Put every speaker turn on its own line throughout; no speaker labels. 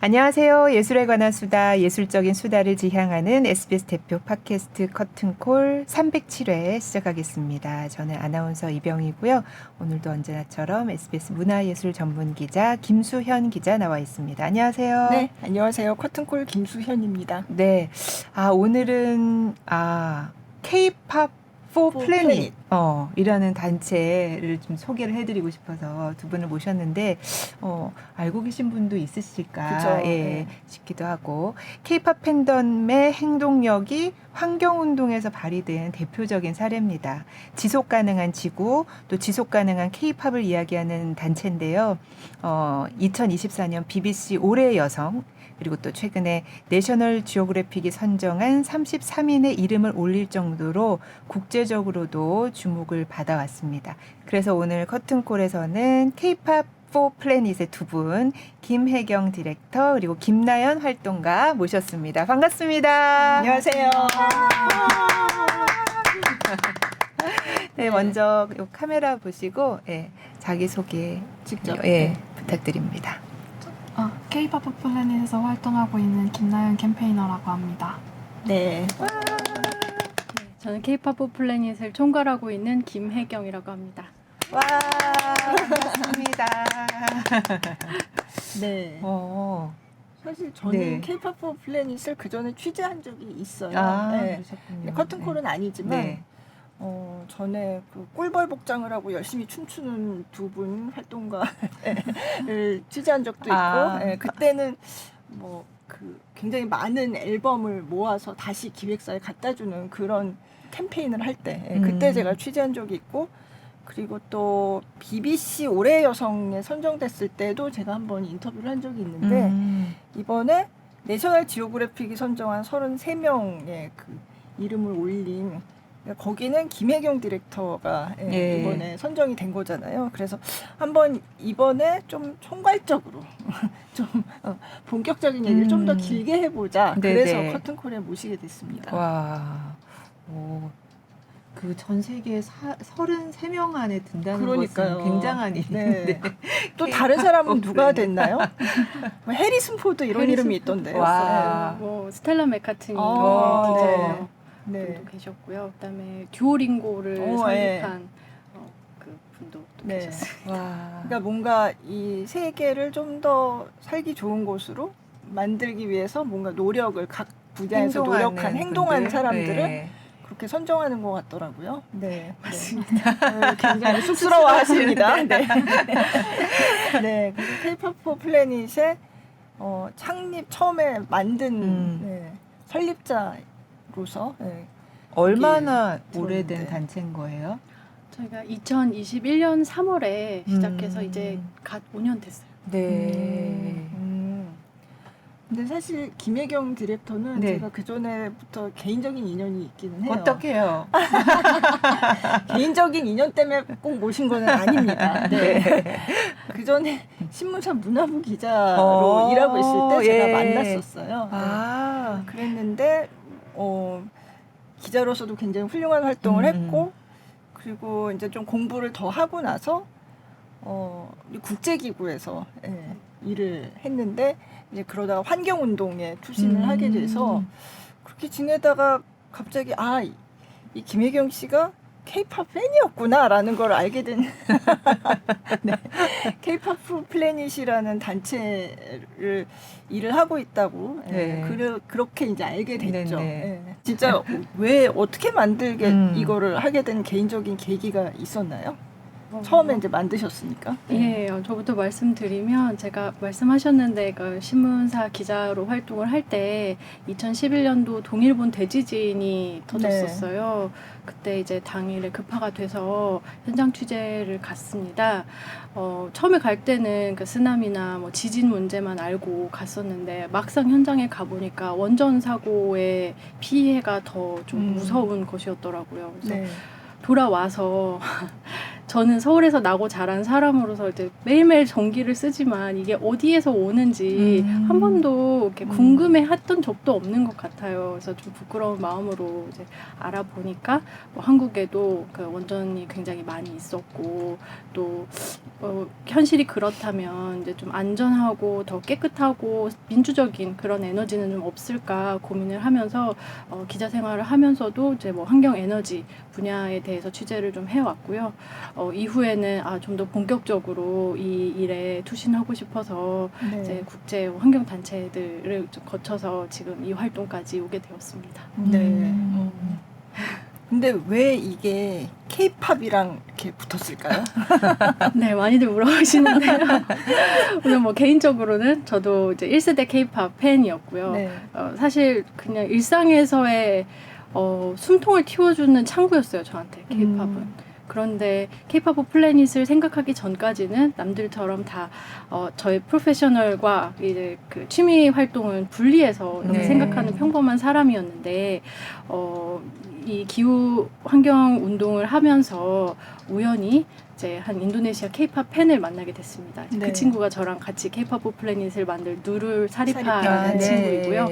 안녕하세요. 예술에 관한 수다, 예술적인 수다를 지향하는 SBS 대표 팟캐스트 커튼콜 307회 시작하겠습니다. 저는 아나운서 이병이고요. 오늘도 언제나처럼 SBS 문화예술 전문 기자 김수현 기자 나와 있습니다. 안녕하세요.
네, 안녕하세요. 커튼콜 김수현입니다.
네, 오늘은 K-pop for Planet 이라는 단체를 좀 소개를 해드리고 싶어서 두 분을 모셨는데 알고 계신 분도 있으실까
그죠, 네.
싶기도 하고 K-pop 팬덤의 행동력이 환경운동에서 발휘된 대표적인 사례입니다. 지속가능한 지구 또 지속가능한 K-팝을 이야기하는 단체인데요. 2024년 BBC 올해의 여성 그리고 또 최근에 내셔널 지오그래픽이 선정한 33인의 이름을 올릴 정도로 국제적으로도 주목을 받아왔습니다. 그래서 오늘 커튼콜에서는 K-pop for Planet의 두 분, 김혜경 디렉터 그리고 김나연 활동가 모셨습니다. 반갑습니다.
안녕하세요.
네, 먼저 요 카메라 보시고 자기소개 직접 부탁드립니다.
K-pop 플래닛에서 활동하고 있는 김나연 캠페이너라고 합니다.
네.
저는 K-pop 플래닛을 총괄하고 있는 김혜경이라고 합니다.
와, 반갑습니다.
네. 사실 저는
네.
K-pop 플래닛을 그 전에 취재한 적이 있어요. 네.
그러셨군요.
커튼콜은 아니지만
네.
전에 그 꿀벌 복장을 하고 열심히 춤추는 두 분 활동가를 취재한 적도 있고, 네, 그때는 뭐 그 굉장히 많은 앨범을 모아서 다시 기획사에 갖다 주는 그런 캠페인을 할 때, 그때 제가 취재한 적이 있고, 그리고 또 BBC 올해의 여성에 선정됐을 때도 제가 한번 인터뷰를 한 적이 있는데, 이번에 내셔널 지오그래픽이 선정한 33명의 그 이름을 올린 거기는 김혜경 디렉터가 이번에 선정이 된 거잖아요. 그래서 한번 이번에 좀 총괄적으로 좀 본격적인 얘기를 좀 더 길게 해보자. 그래서 커튼콜에 모시게 됐습니다.
와, 그 전 세계 33명 안에 든다는
그러니까요.
것은 굉장한 일인데.
또 다른 사람은 누가 됐나요? 뭐 해리슨 포드 이런 이름이 있던데요.
와.
뭐 스텔라 맥카트니
네.
분도 계셨고요. 그다음에 듀오링고를 설립한 그 분도 또 계셨어요.
와.
그러니까 뭔가 이 세계를 좀 더 살기 좋은 곳으로 만들기 위해서 뭔가 노력을 각 분야에서 노력한 행동한 사람들을 그렇게 선정하는 것 같더라고요. 네, 맞습니다. 굉장히 쑥스러워하십니다. 네. 네, 그리고 K-pop for Planet의 창립 처음에 만든 설립자로서
얼마나 오래된
들었는데.
단체인 거예요?
저희가 2021년 3월에 시작해서 이제 갓 5년 됐어요.
네.
근데 사실 김혜경 디렉터는
네.
제가 그 전에부터 개인적인 인연이 있기는 해요.
어떡해요?
개인적인 인연 때문에 꼭 모신 건 아닙니다. 네. 그 전에 신문사 문화부 기자로 일하고 있을 때 제가 만났었어요. 네. 그랬는데 기자로서도 굉장히 훌륭한 활동을 했고, 그리고 이제 좀 공부를 더 하고 나서 국제기구에서 일을 했는데, 이제 그러다가 환경운동에 투신을 하게 돼서 그렇게 지내다가 갑자기 이 김혜경 씨가 K-pop 팬이었구나라는 걸 알게 된 네. K-pop 플래닛이라는 단체를 일을 하고 있다고 그렇게 이제 알게 됐죠. 진짜 왜 어떻게 만들게 이거를 하게 된 개인적인 계기가 있었나요? 처음에 이제 만드셨으니까.
저부터 말씀드리면 제가 말씀하셨는데 그 신문사 기자로 활동을 할 때 2011년도 동일본 대지진이 터졌었어요. 그때 이제 당일에 급파가 돼서 현장 취재를 갔습니다. 처음에 갈 때는 그 쓰나미나 뭐 지진 문제만 알고 갔었는데 막상 현장에 가보니까 원전 사고의 피해가 더 좀 무서운 것이었더라고요. 그래서 돌아와서 저는 서울에서 나고 자란 사람으로서 이제 매일매일 전기를 쓰지만 이게 어디에서 오는지 한 번도 이렇게 궁금해했던 적도 없는 것 같아요. 그래서 좀 부끄러운 마음으로 이제 알아보니까 뭐 한국에도 그 원전이 굉장히 많이 있었고 또 현실이 그렇다면 이제 좀 안전하고 더 깨끗하고 민주적인 그런 에너지는 좀 없을까 고민을 하면서 기자 생활을 하면서도 이제 뭐 환경 에너지 분야에 대해서 취재를 좀 해왔고요. 이후에는 좀 더 본격적으로 이 일에 투신하고 싶어서
네.
이제 국제 환경 단체들을 좀 거쳐서 지금 이 활동까지 오게 되었습니다.
네. 근데 왜 이게 K-팝이랑 이렇게 붙었을까요?
네, 많이들 물어보시는데요. 오늘 뭐 개인적으로는 저도 이제 1세대 K-팝 팬이었고요.
네.
사실 그냥 일상에서의 숨통을 틔워주는 창구였어요, 저한테 K-팝은. 그런데 K-pop 오브 플래닛을 생각하기 전까지는 남들처럼 다 저의 프로페셔널과 이제 그 취미 활동은 분리해서 이렇게
네.
생각하는 평범한 사람이었는데 이 기후 환경 운동을 하면서 우연히 이제 한 인도네시아 K-pop 팬을 만나게 됐습니다.
네.
그 친구가 저랑 같이 K-pop 오브 플래닛을 만들 누룰 사리파라는
네.
친구이고요.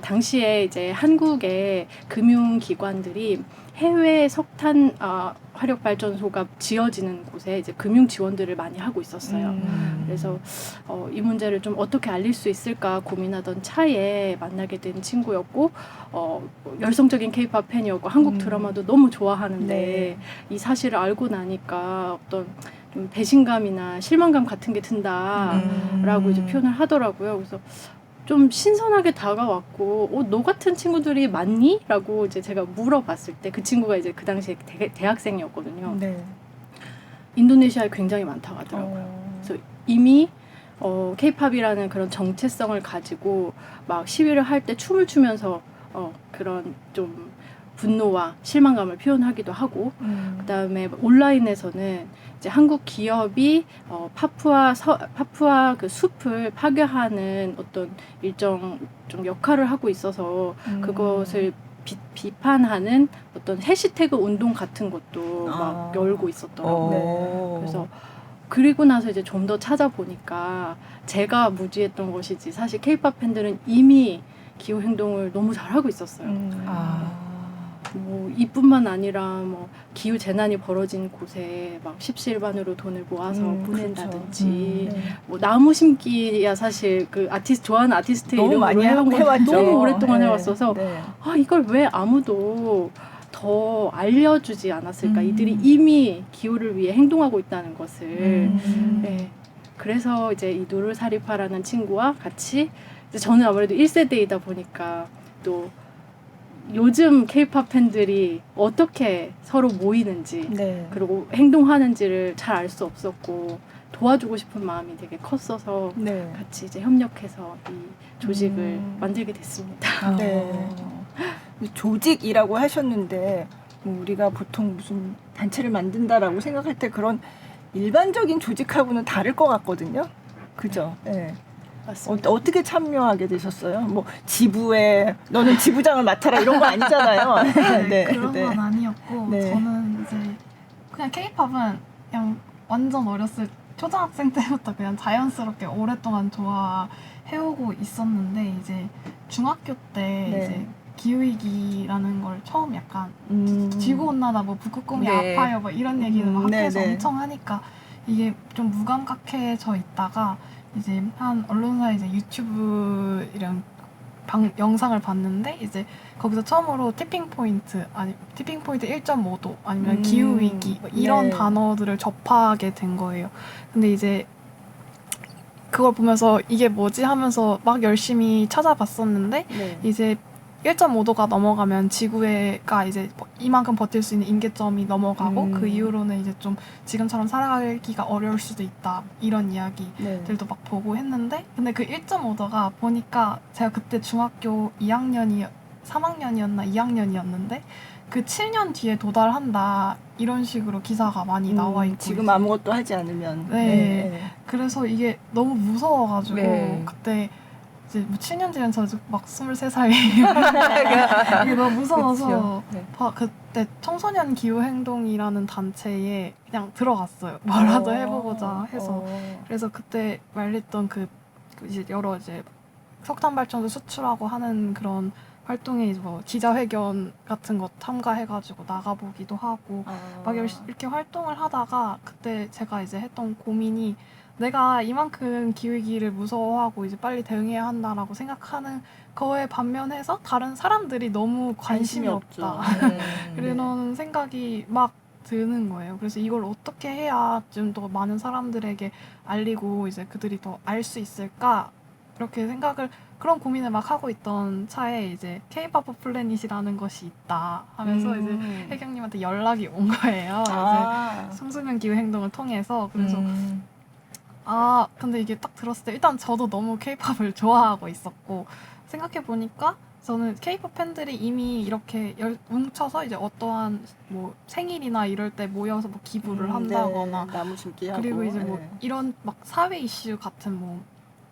당시에 이제 한국의 금융기관들이 해외 석탄 화력 발전소가 지어지는 곳에 이제 금융 지원들을 많이 하고 있었어요. 그래서 이 문제를 좀 어떻게 알릴 수 있을까 고민하던 차에 만나게 된 친구였고 열성적인 K-pop 팬이었고 한국 드라마도 너무 좋아하는데
네.
이 사실을 알고 나니까 어떤 좀 배신감이나 실망감 같은 게 든다라고 이제 표현을 하더라고요. 그래서 좀 신선하게 다가왔고, 너 같은 친구들이 많니? 라고 이제 제가 물어봤을 때 그 친구가 이제 그 당시에 대학생이었거든요.
네.
인도네시아에 굉장히 많다고 하더라고요. 그래서 이미 K-팝이라는 그런 정체성을 가지고 막 시위를 할 때 춤을 추면서 그런 좀 분노와 실망감을 표현하기도 하고, 그다음에 온라인에서는 이제 한국 기업이 파푸아 그 숲을 파괴하는 어떤 일정 좀 역할을 하고 있어서 그것을 비판하는 어떤 해시태그 운동 같은 것도 막 열고 있었더라고요.
네.
그래서 그리고 나서 이제 좀 더 찾아보니까 제가 무지했던 것이지 사실 K-pop 팬들은 이미 기후 행동을 너무 잘하고 있었어요. 뭐 이뿐만 아니라 뭐 기후 재난이 벌어진 곳에 막 십시일반으로 돈을 모아서 보낸다든지
그렇죠.
뭐 나무 심기야 사실 그 좋아하는 아티스트
너무
이름으로
많이
해온 건
해왔죠.
너무 오랫동안
네.
해왔어서
네.
이걸 왜 아무도 더 알려주지 않았을까? 이들이 이미 기후를 위해 행동하고 있다는 것을. 네. 그래서 이제 이 누르사리파라는 친구와 같이 이제 저는 아무래도 1세대이다 보니까 또 요즘 K-pop 팬들이 어떻게 서로 모이는지
네.
그리고 행동하는지를 잘 알 수 없었고 도와주고 싶은 마음이 되게 컸어서
네.
같이 이제 협력해서 이 조직을 만들게 됐습니다.
네. 조직이라고 하셨는데 우리가 보통 무슨 단체를 만든다라고 생각할 때 그런 일반적인 조직하고는 다를 것 같거든요. 그죠? 네.
맞습니다.
어떻게 참여하게 되셨어요? 뭐 지부에 너는 지부장을 맡아라 이런 거 아니잖아요.
네, 그런 건 아니었고
네.
저는 이제 그냥 K-팝은 그냥 완전 어렸을 초등학생 때부터 그냥 자연스럽게 오랫동안 좋아해오고 있었는데 이제 중학교 때
네.
이제 기후위기라는 걸 처음 약간 지구온난화 뭐 북극곰이
네.
아파요 뭐 이런 얘기는 막 학교에서
네, 네.
엄청 하니까 이게 좀 무감각해져 있다가 이제 한 언론사 이제 유튜브 이런 영상을 봤는데 이제 거기서 처음으로 티핑 포인트 1.5도 아니면 기후 위기 뭐 이런
네.
단어들을 접하게 된 거예요. 근데 이제 그걸 보면서 이게 뭐지 하면서 막 열심히 찾아봤었는데
네.
이제 1.5도가 넘어가면 지구가 이제 이만큼 버틸 수 있는 임계점이 넘어가고 그 이후로는 이제 좀 지금처럼 살아가기가 어려울 수도 있다 이런 이야기들도
네.
막 보고 했는데 근데 그 1.5도가 보니까 제가 그때 중학교 3학년이었나 2학년이었는데 그 7년 뒤에 도달한다 이런 식으로 기사가 많이 나와 있고
지금 아무것도 하지 않으면
네. 그래서 이게 너무 무서워가지고
네.
그때 이제 뭐 7년 뒤엔 저 막 23살이에요. 이게 너무 무서워서
네.
그때 청소년 기후행동이라는 단체에 그냥 들어갔어요. 뭐라도 해보고자 해서. 그래서 그때 말했던 그 이제 여러 이제 석탄 발전소 수출하고 하는 그런 활동에 이제 뭐 기자회견 같은 거 참가해가지고 나가보기도 하고 막 이렇게 활동을 하다가 그때 제가 이제 했던 고민이 내가 이만큼 기후위기를 무서워하고 이제 빨리 대응해야 한다라고 생각하는 거에 반면해서 다른 사람들이 너무 관심이 없다. 그런 생각이 막 드는 거예요. 그래서 이걸 어떻게 해야 좀 더 많은 사람들에게 알리고 이제 그들이 더 알 수 있을까? 이렇게 그런 고민을 막 하고 있던 차에 이제 K-pop 플래닛이라는 것이 있다 하면서 이제 혜경님한테 연락이 온 거예요. 이제 청소년 기후 행동을 통해서. 그래서 근데 이게 딱 들었을 때 일단 저도 너무 K-pop을 좋아하고 있었고 생각해 보니까 저는 K-pop 팬들이 이미 이렇게 뭉쳐서 이제 어떠한 뭐 생일이나 이럴 때 모여서 뭐 기부를 한다거나
나무 심기하고
그리고 이제 뭐 이런 막 사회 이슈 같은 뭐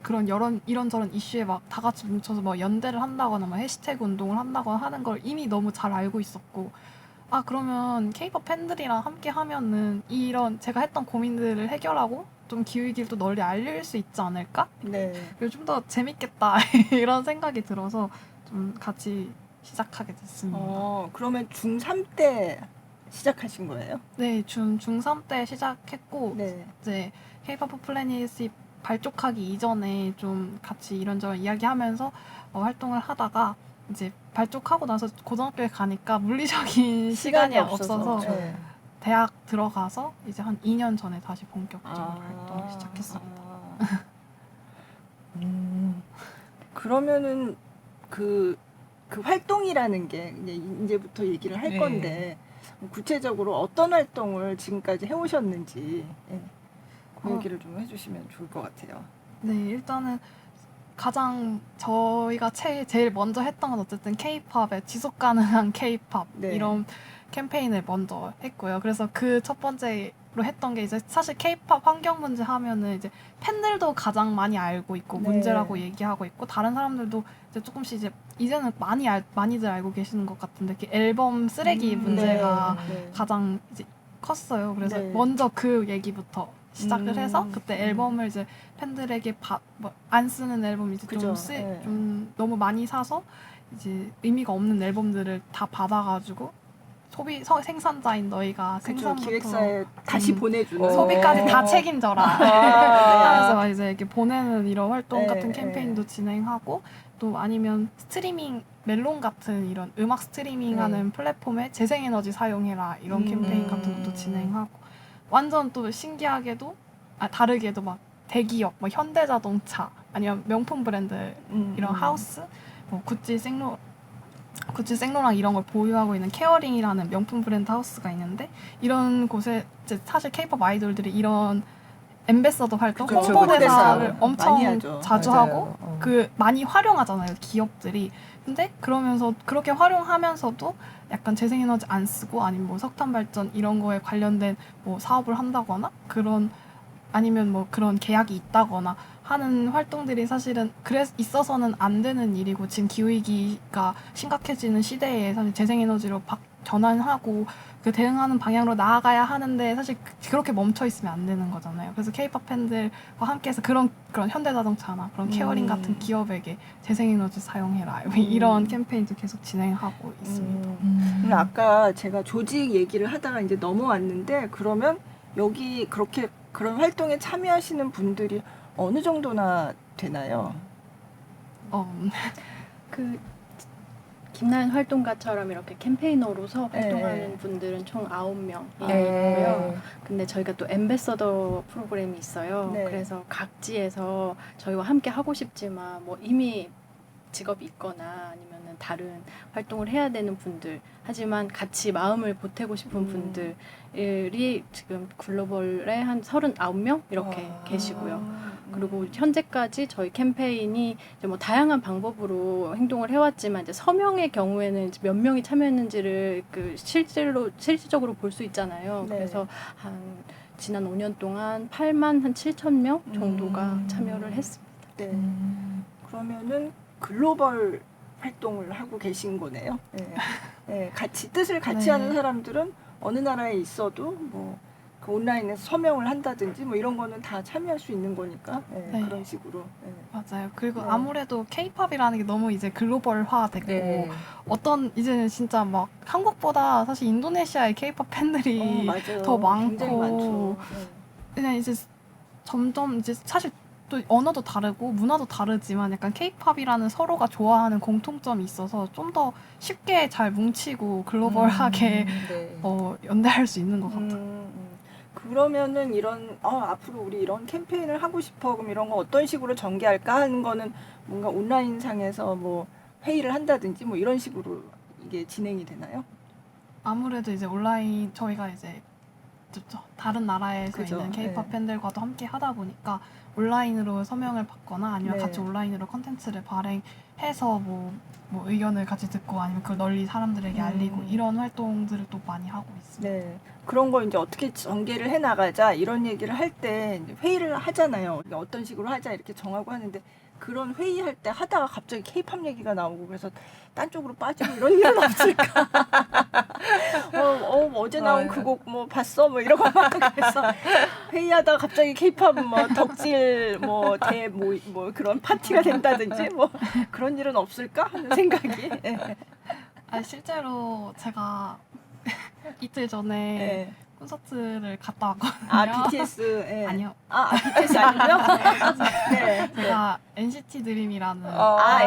그런 이런저런 이슈에 막 다 같이 뭉쳐서 뭐 연대를 한다거나 뭐 해시태그 운동을 한다거나 하는 걸 이미 너무 잘 알고 있었고 그러면 K-pop 팬들이랑 함께 하면은 이런 제가 했던 고민들을 해결하고 좀 기후위기를 또 널리 알릴 수 있지 않을까?
네.
그리고 좀 더 재밌겠다 이런 생각이 들어서 좀 같이 시작하게 됐습니다.
그러면 중3 때 시작하신 거예요?
네, 중3 때 시작했고
네.
이제 K-pop 플래닛이 발족하기 이전에 좀 같이 이런저런 이야기하면서 활동을 하다가 이제 발족하고 나서 고등학교에 가니까 물리적인 시간이 없어서
네.
대학 들어가서 이제 한 2년 전에 다시 본격적으로 활동을 시작했습니다.
그러면은 그 활동이라는 게 이제부터 얘기를 할
네.
건데 구체적으로 어떤 활동을 지금까지 해오셨는지 그 얘기를 좀 해주시면 좋을 것 같아요.
네, 일단은 가장 저희가 제일 먼저 했던 건 어쨌든 K-팝의 지속 가능한 K-팝
네.
이런 캠페인을 먼저 했고요. 그래서 그 첫 번째로 했던 게 이제 사실 K-팝 환경 문제 하면은 이제 팬들도 가장 많이 알고 있고
네.
문제라고 얘기하고 있고 다른 사람들도 이제 조금씩 이제는 많이들 알고 계시는 것 같은데 그 앨범 쓰레기 문제가
네.
가장 이제 컸어요. 그래서
네.
먼저 그 얘기부터 시작을 해서 그때 앨범을 이제 팬들에게 안 쓰는 앨범 이제
그죠.
좀 너무 많이 사서 이제 의미가 없는 앨범들을 다 받아가지고 생산자인 너희가 생산부터
기획사에 다시 보내주는
소비까지 다 책임져라 하면서 막 이제 이렇게 보내는 이런 활동
네,
같은 캠페인도 진행하고 또 아니면 스트리밍 멜론 같은 이런 음악 스트리밍하는 플랫폼에 재생에너지 사용해라 이런 캠페인 같은 것도 진행하고 완전 또 신기하게도 다르게도 막 대기업 뭐 현대자동차 아니면 명품 브랜드 이런 하우스 뭐 구찌 생로랑 이런 걸 보유하고 있는 케어링이라는 명품 브랜드 하우스가 있는데 이런 곳에 이제 사실 K-pop 아이돌들이 이런 앰베서더 활동,
그쵸,
홍보대사를
많이
엄청
하죠.
자주
맞아요.
하고 많이 활용하잖아요 기업들이. 근데 그러면서 그렇게 활용하면서도 약간 재생에너지 안 쓰고 아니면 뭐 석탄 발전 이런 거에 관련된 뭐 사업을 한다거나 아니면 뭐 그런 계약이 있다거나 하는 활동들이 사실은 있어서는 안 되는 일이고 지금 기후위기가 심각해지는 시대에 사실 재생에너지로 전환하고 그 대응하는 방향으로 나아가야 하는데 사실 그렇게 멈춰 있으면 안 되는 거잖아요. 그래서 K-pop 팬들과 함께해서 그런 현대자동차나 그런 케어링 같은 기업에게 재생에너지 사용해라 이런 캠페인도 계속 진행하고 있습니다.
아까 제가 조직 얘기를 하다가 이제 넘어왔는데 그러면 여기 그런 활동에 참여하시는 분들이 어느 정도나 되나요?
그 김나연 활동가처럼 이렇게 캠페이너로서
네.
활동하는 분들은 총 9명이고요.
네.
근데 저희가 또 앰베서더 프로그램이 있어요.
네.
그래서 각지에서 저희와 함께 하고 싶지만 뭐 이미 직업이 있거나 아니면은 다른 활동을 해야 되는 분들 하지만 같이 마음을 보태고 싶은 분들이 지금 글로벌에 한 39명 이렇게 계시고요. 그리고 현재까지 저희 캠페인이 이제 뭐 다양한 방법으로 행동을 해왔지만 이제 서명의 경우에는 이제 몇 명이 참여했는지를 실질적으로 볼 수 있잖아요.
네.
그래서 지난 5년 동안 8만 한 7천 명 정도가 참여를 했습니다.
네. 그러면은 글로벌 활동을 하고 계신 거네요. 네. 네. 뜻을 같이
네.
하는 사람들은 어느 나라에 있어도 뭐 그 온라인에서 서명을 한다든지 뭐 이런 거는 다 참여할 수 있는 거니까
네.
그런 식으로.
맞아요. 그리고
네.
아무래도 K-팝이라는 게 너무 이제 글로벌화됐고
네.
어떤 이제는 진짜 막 한국보다 사실 인도네시아의 K-팝 팬들이
맞아요.
더
굉장히
많고
많죠.
그냥 이제 점점 이제 사실 또 언어도 다르고 문화도 다르지만 약간 K-팝이라는 서로가 좋아하는 공통점이 있어서 좀 더 쉽게 잘 뭉치고 글로벌하게
네.
연대할 수 있는 것 같아요.
그러면은 이런 앞으로 우리 이런 캠페인을 하고 싶어 그럼 이런 거 어떤 식으로 전개할까 하는 거는 뭔가 온라인 상에서 뭐 회의를 한다든지 뭐 이런 식으로 이게 진행이 되나요?
아무래도 이제 온라인 저희가 이제 다른 나라에서
그죠.
있는 K-팝
네.
팬들과도 함께 하다 보니까 온라인으로 서명을 받거나 아니면
네.
같이 온라인으로 컨텐츠를 발행해서 뭐 의견을 같이 듣고 아니면 그걸 널리 사람들에게 알리고 이런 활동들을 또 많이 하고 있습니다.
네. 그런 거 이제 어떻게 전개를 해 나가자 이런 얘기를 할 때 회의를 하잖아요. 어떤 식으로 하자 이렇게 정하고 하는데 그런 회의할 때 하다가 갑자기 K-팝 얘기가 나오고 그래서 딴 쪽으로 빠지고 이런 일은 없을까? 어제 나온 그 곡 뭐 봤어? 뭐 이러고 막 그래서 회의하다가 갑자기 K-팝 뭐 덕질 뭐 그런 파티가 된다든지 뭐 그런 일은 없을까 하는 생각이.
실제로 제가 이틀 전에
네.
콘서트를 갔다 왔거든요.
BTS. 예.
아니요.
BTS 아니고요? 네.
제가 NCT 드림이라는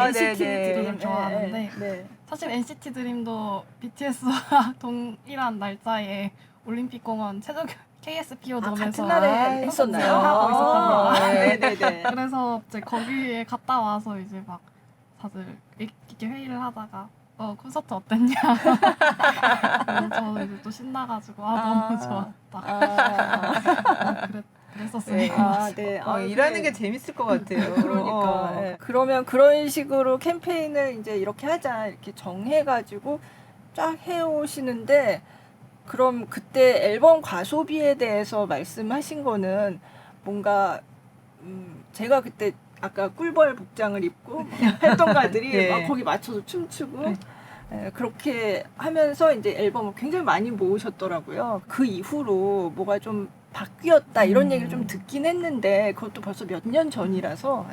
NCT
네네.
드림
좋아하는데
네.
사실 NCT 드림도 BTS와 동일한 날짜에 올림픽공원 KSPO 돔에서
같은 날에 했었나요?
하고 있었답니다.
네네네.
그래서 이제 거기에 갔다 와서 이제 막 다들 이렇게 회의를 하다가 콘서트 어땠냐? 저도 이제 또 신나가지고 너무 좋았다. 그랬었어요.
네.
일하는 게 재밌을 것 같아요.
그러니까. 네. 그러면 그런 식으로 캠페인을 이제 이렇게 하자 이렇게 정해가지고 쫙 해오시는데 그럼 그때 앨범 과소비에 대해서 말씀하신 거는 뭔가 제가 그때 아까 꿀벌 복장을 입고 활동가들이
네.
막 거기 맞춰서 춤추고 그렇게 하면서 이제 앨범을 굉장히 많이 모으셨더라고요. 그 이후로 뭐가 좀 바뀌었다 이런 얘기를 좀 듣긴 했는데 그것도 벌써 몇 년 전이라서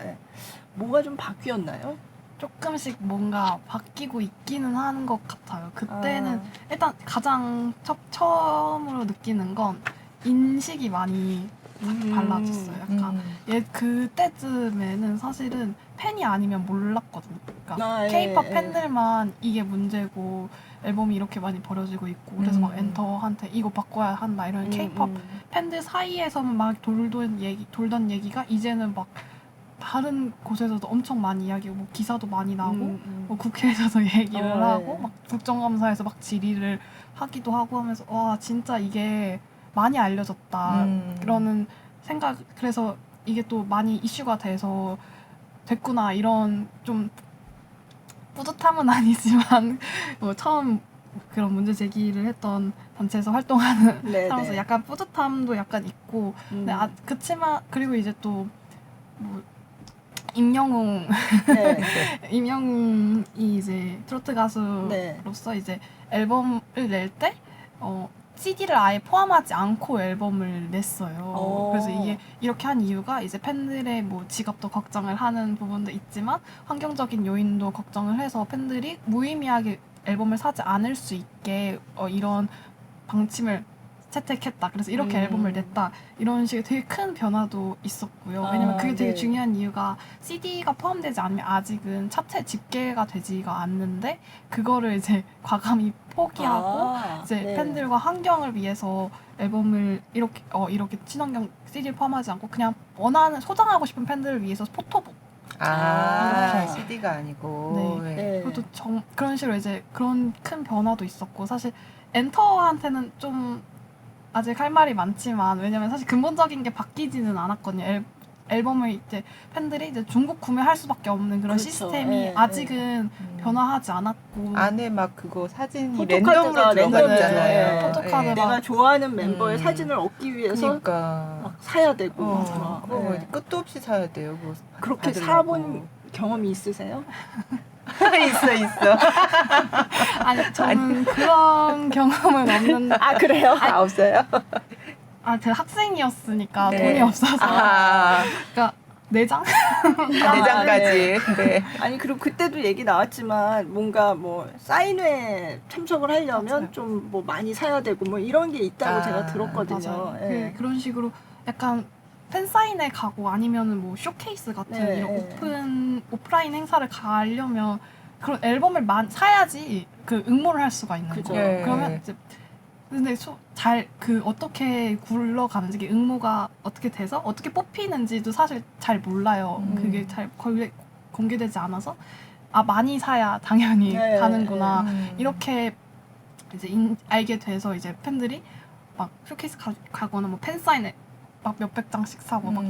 뭐가 좀 바뀌었나요?
조금씩 뭔가 바뀌고 있기는 하는 것 같아요. 그때는 일단 가장 처음으로 느끼는 건 인식이 많이 달라졌어요. 약간 그때쯤에는 사실은 팬이 아니면 몰랐거든요. 그러니까 K-팝 팬들만 이게 문제고 앨범이 이렇게 많이 버려지고 있고 그래서 막 엔터한테 이거 바꿔야 한다 이런 K-팝 팬들 사이에서만 막 돌던 얘기가 이제는 막 다른 곳에서도 엄청 많이 이야기하고 뭐 기사도 많이 나고 뭐 국회에서도 얘기를 하고 막 국정감사에서 막 질의를 하기도 하고 하면서 와 진짜 이게 많이 알려졌다 그러는 생각 그래서 이게 또 많이 이슈가 됐구나 이런 좀 뿌듯함은 아니지만 뭐 처음 그런 문제 제기를 했던 단체에서 활동하는 사람으로서 약간 뿌듯함도 약간 있고 근데 그치만 그리고 이제 또 뭐 임영웅 임영웅이 이제 트로트 가수로서 이제 앨범을 낼 때 CD를 아예 포함하지 않고 앨범을 냈어요. 그래서 이게 이렇게 한 이유가 이제 팬들의 뭐 지갑도 걱정을 하는 부분도 있지만 환경적인 요인도 걱정을 해서 팬들이 무의미하게 앨범을 사지 않을 수 있게 이런 방침을 채택했다. 그래서 이렇게 앨범을 냈다. 이런 식의 되게 큰 변화도 있었고요. 왜냐면 그게 되게 중요한 이유가 CD가 포함되지 않으면 아직은 차트 집계가 되지가 않는데 그거를 이제 과감히 포기하고 이제 팬들과 환경을 위해서 앨범을 이렇게 친환경 CD를 포함하지 않고 그냥 원하는 소장하고 싶은 팬들을 위해서 포토북
CD가 아니고
그것도 그런 식으로 이제 그런 큰 변화도 있었고 사실 엔터한테는 좀 아직 할 말이 많지만 왜냐면 사실 근본적인 게 바뀌지는 않았거든요. 앨범을 이제 팬들이 이제 중국 구매할 수밖에 없는 그런 시스템이 아직은 변화하지 않았고
안에 막 그거 사진이
포토카드가
랜덤으로 들어갔잖아요.
포토카드
내가 좋아하는 멤버의 사진을 얻기 위해서 막 사야 되고
끝도 없이 사야 돼요.
그렇게 사본 경험이 있으세요?
있어.
아니 저는 그런 경험은 없는데
그래요?
없어요?
제가 학생이었으니까
네.
돈이 없어서 그러니까 4장?
내장까지. 네.
아니 그리고 그때도 얘기 나왔지만 뭔가 뭐 사인회 참석을 하려면
맞아요.
좀 뭐 많이 사야 되고 뭐 이런 게 있다고 제가
맞아요.
들었거든요. 예.
그런 식으로 약간 팬사인회 가고 아니면은 뭐 쇼케이스 같은
네,
이런 오프라인 행사를 가려면 그런 앨범을 사야지 그 응모를 할 수가 있는
그죠.
거예요.
네.
그러면 이제 근데 어떻게 굴러가는지 이게 응모가 어떻게 돼서 어떻게 뽑히는지도 사실 잘 몰라요. 그게 잘 공개되지 않아서 많이 사야 당연히
네,
가는구나.
음.
이렇게 이제 알게 돼서 이제 팬들이 막 쇼케이스 가거나 뭐 팬사인회 막 몇백 장씩 사고 막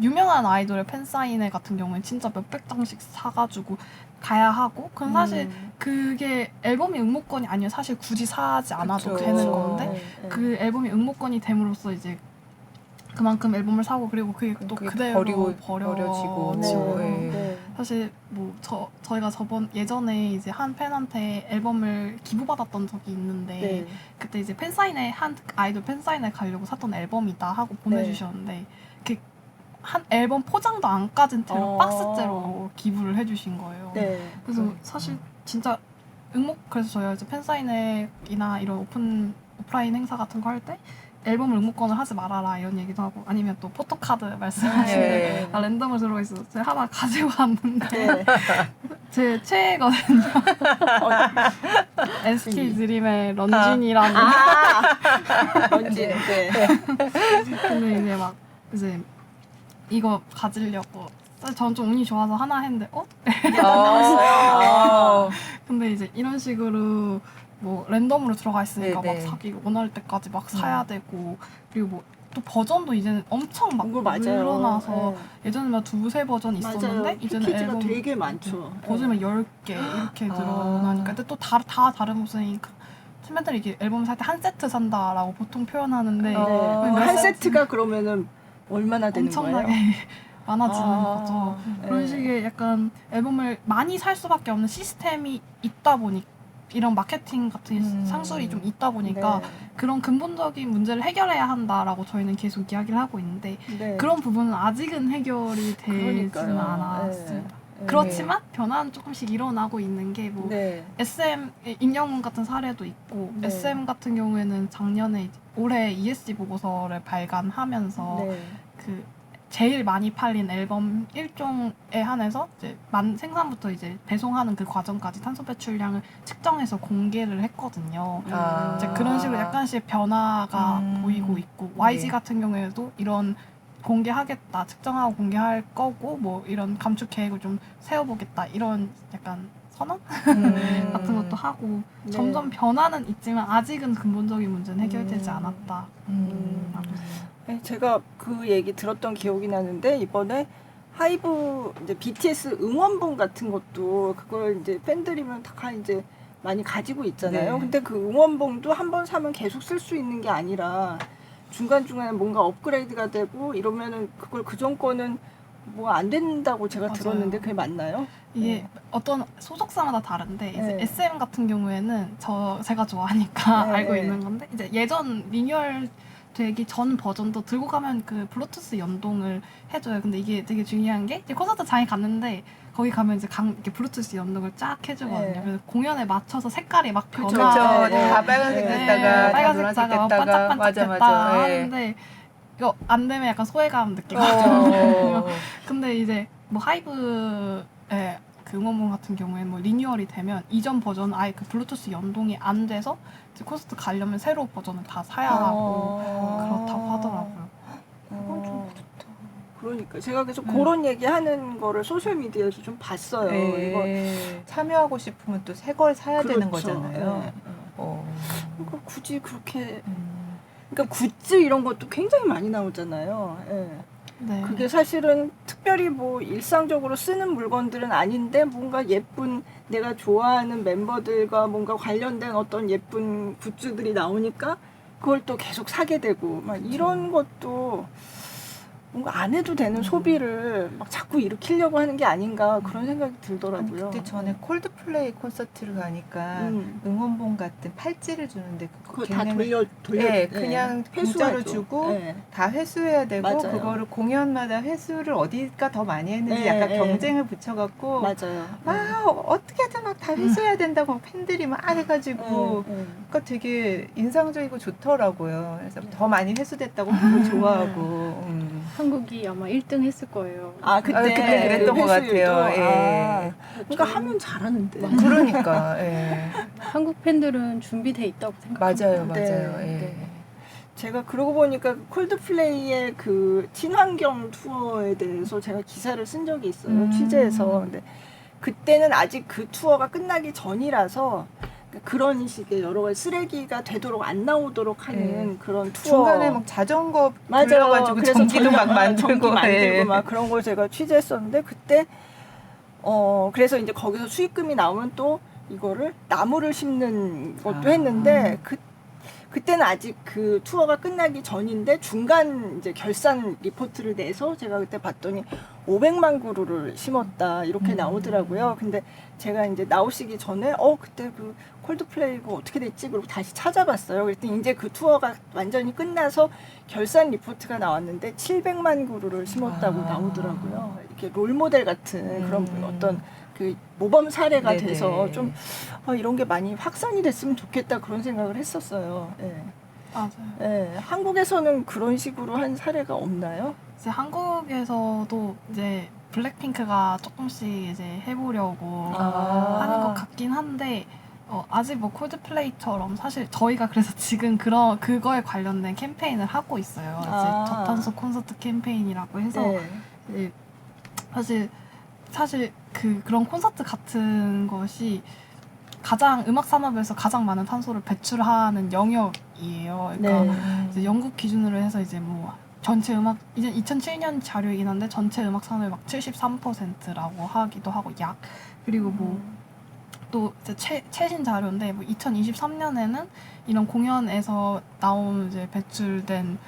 유명한 아이돌의 팬사인회 같은 경우는 진짜 몇백 장씩 사가지고 가야 하고 그럼 사실 그게 앨범이 응모권이 아니면 사실 굳이 사지 않아도
그쵸.
되는 건데
네.
그 앨범이 응모권이 됨으로써 이제 그만큼 앨범을 사고 그리고 그게 또
그게
그대로
버려지고.
버려지고
네.
네.
사실 뭐 저희가 예전에 이제 한 팬한테 앨범을 기부받았던 적이 있는데
네.
그때 이제 팬사인회 한 아이돌 팬사인회 가려고 샀던 앨범이다 하고 보내주셨는데 그 한 앨범 포장도 안 까진 채로 박스째로 기부를 해주신 거예요.
네.
그래서 사실 진짜 그래서 저희가 이제 팬사인회나 이런 오프라인 행사 같은 거 할 때 앨범을 응모권을 하지 말아라 이런 얘기도 하고 아니면 또 포토카드 말씀하시는
네.
랜덤을 들어있어 제가 하나 가지고 왔는데
네.
제 최애거든요. SK 드림의 런쥔이라는
뭔지. 네.
근데 이제 막 이제 이거 가지려고 사실 저는 좀 운이 좋아서 하나 했는데 근데 이제 이런 식으로 뭐 랜덤으로 들어가 있으니까
네네.
막 사기 원할 때까지 막 사야 되고 그리고 뭐 또 버전도 이제는 엄청 막
그거 맞아요.
늘어나서 예전에 막 2-3버전 있었는데
맞아요.
이제는
패키지가
앨범
되게 많죠.
버전이 10개 이렇게
아.
늘어나니까 근데 또 다 다른 모습이니까 팬들이 이렇게 앨범 살 때 한 세트 산다라고 보통 표현하는데
네.
어.
한 세트가 그러면은 얼마나 되는
엄청나게
거예요?
많아지는 거죠. 그런
네.
식의 약간 앨범을 많이 살 수밖에 없는 시스템이 있다 보니 이런 마케팅 같은 상술이 좀 있다 보니까
네.
그런 근본적인 문제를 해결해야 한다라고 저희는 계속 이야기를 하고 있는데
네.
그런 부분은 아직은 해결이 되지는
그러니까요.
않았습니다.
네.
그렇지만 변화는 조금씩 일어나고 있는 게 뭐
네.
SM 임영웅 같은 사례도 있고
네.
SM 같은 경우에는 작년에 올해 ESG 보고서를 발간하면서
네.
그 제일 많이 팔린 앨범 1종에 한해서 이제 생산부터 이제 배송하는 그 과정까지 탄소 배출량을 측정해서 공개를 했거든요. 이제 그런 식으로 약간씩 변화가 보이고 있고 YG
네.
같은 경우에도 이런 공개하겠다, 측정하고 공개할 거고 뭐 이런 감축 계획을 좀 세워보겠다 이런 약간 선언 같은 것도 하고
네.
점점 변화는 있지만 아직은 근본적인 문제는 해결되지 않았다.
네, 제가 그 얘기 들었던 기억이 나는데 이번에 하이브 이제 BTS 응원봉 같은 것도 그걸 이제 팬들이면 다 이제 많이 가지고 있잖아요.
네.
근데 그 응원봉도 한 번 사면 계속 쓸 수 있는 게 아니라 중간중간에 뭔가 업그레이드가 되고 이러면은 그걸 그전 거는 뭐 안 된다고 제가
맞아요.
들었는데 그게 맞나요?
이게 어떤 소속사마다 다른데 이제
네.
SM 같은 경우에는 제가 좋아하니까
네,
알고
네.
있는 건데 이제 예전 리뉴얼 되기 전 버전도 들고 가면 그 블루투스 연동을 해줘요. 근데 이게 되게 중요한 게 이제 콘서트장에 갔는데 거기 가면 이제 이렇게 블루투스 연동을 쫙 해주거든요.
네.
그래서 공연에 맞춰서 색깔이 막
그쵸,
변화.
그렇죠. 다 빨간색
네.
됐다가 다
빨간색
노란색
자가 막
됐다가
반짝반짝 됐다 하는데 이거 안 되면 약간 소외감 느끼거든요. 근데 이제 뭐 하이브의 그 응원봉 같은 경우에는 뭐 리뉴얼이 되면 이전 버전은 아예 그 블루투스 연동이 안 돼서 이제 콘서트 가려면 새로 버전을 다 사야 하고 그렇다고 하더라고요.
그건 좀 그렇다. 그러니까 제가 계속 그런 얘기하는 거를 소셜 미디어에서 좀 봤어요. 이거
네. 참여하고 싶으면 또 새 걸 사야 되는
그렇죠.
거잖아요.
네.
어.
그러니까 굳이 그렇게 그러니까 굿즈 이런 것도 굉장히 많이 나오잖아요. 예.
네.
그게 사실은 특별히 뭐 일상적으로 쓰는 물건들은 아닌데 뭔가 예쁜 내가 좋아하는 멤버들과 뭔가 관련된 어떤 예쁜 굿즈들이 나오니까 그걸 또 계속 사게 되고 막 이런 것도 뭔가 안 해도 되는 소비를 막 자꾸 일으키려고 하는 게 아닌가 그런 생각이 들더라고요.
그때 전에 콜드플레이 콜드플레이 콘서트를 가니까 응원봉 같은 팔찌를 주는데
그거 다 돌려
네, 그냥 공짜로 주고
네.
다 회수해야 되고
맞아요.
그거를 공연마다 회수를 어디가 더 많이 했는지
네,
약간
네.
경쟁을 붙여갖고
맞아요.
어떻게든 막 다 회수해야 된다고 막 팬들이 막 해가지고 그러니까 되게 인상적이고 좋더라고요. 그래서 더 많이 회수됐다고 좋아하고
한국이 아마 1등 했을 거예요.
그때 그랬던 것 같아요. 예.
그러니까 하면 잘하는데.
그러니까 예.
한국 팬들은 준비돼 있다고 생각합니다.
맞아요. 예.
네. 제가 그러고 보니까 콜드플레이의 그 친환경 투어에 대해서 제가 기사를 쓴 적이 있어요. 취재해서. 근데 그때는 아직 그 투어가 끝나기 전이라서 그런 식의 여러 가지 쓰레기가 되도록 안 나오도록 하는 그런 투어.
중간에 막 자전거 빌려가지고 전기도 막 만들고
막 그런 걸 제가 취재했었는데 그때 그래서 이제 거기서 수익금이 나오면 또 이거를 나무를 심는 것도 했는데 그때는 아직 그 투어가 끝나기 전인데 중간 이제 결산 리포트를 내서 제가 그때 봤더니 500만 그루를 심었다 이렇게 나오더라고요. 근데 제가 이제 나오시기 전에 그때 그 콜드플레이가 어떻게 됐지? 그리고 다시 찾아봤어요. 그랬더니 이제 그 투어가 완전히 끝나서 결산 리포트가 나왔는데 700만 그루를 심었다고 나오더라고요. 이렇게 롤모델 같은 그런 어떤 그 모범 사례가
네네.
돼서 좀 이런 게 많이 확산이 됐으면 좋겠다 그런 생각을 했었어요. 네.
맞아요.
네. 한국에서는 그런 식으로 한 사례가 없나요?
이제 한국에서도 이제 블랙핑크가 조금씩 이제 해보려고 하는 것 같긴 한데 아직 뭐 콜드플레이처럼 사실 저희가 그래서 지금 그거에 관련된 캠페인을 하고 있어요. 이제 저탄소 콘서트 캠페인이라고 해서 이제 사실 그런 콘서트 같은 것이 가장 음악 산업에서 가장 많은 탄소를 배출하는 영역이에요. 그러니까 이제 영국 기준으로 해서 이제 뭐 전체 음악 이제 2007년 자료이긴 한데 전체 음악 산업의 막 73%라고 하기도 하고 그리고 뭐 또 이제 최신 자료인데 뭐 2023년에는 이런 공연에서 나온 이제 배출된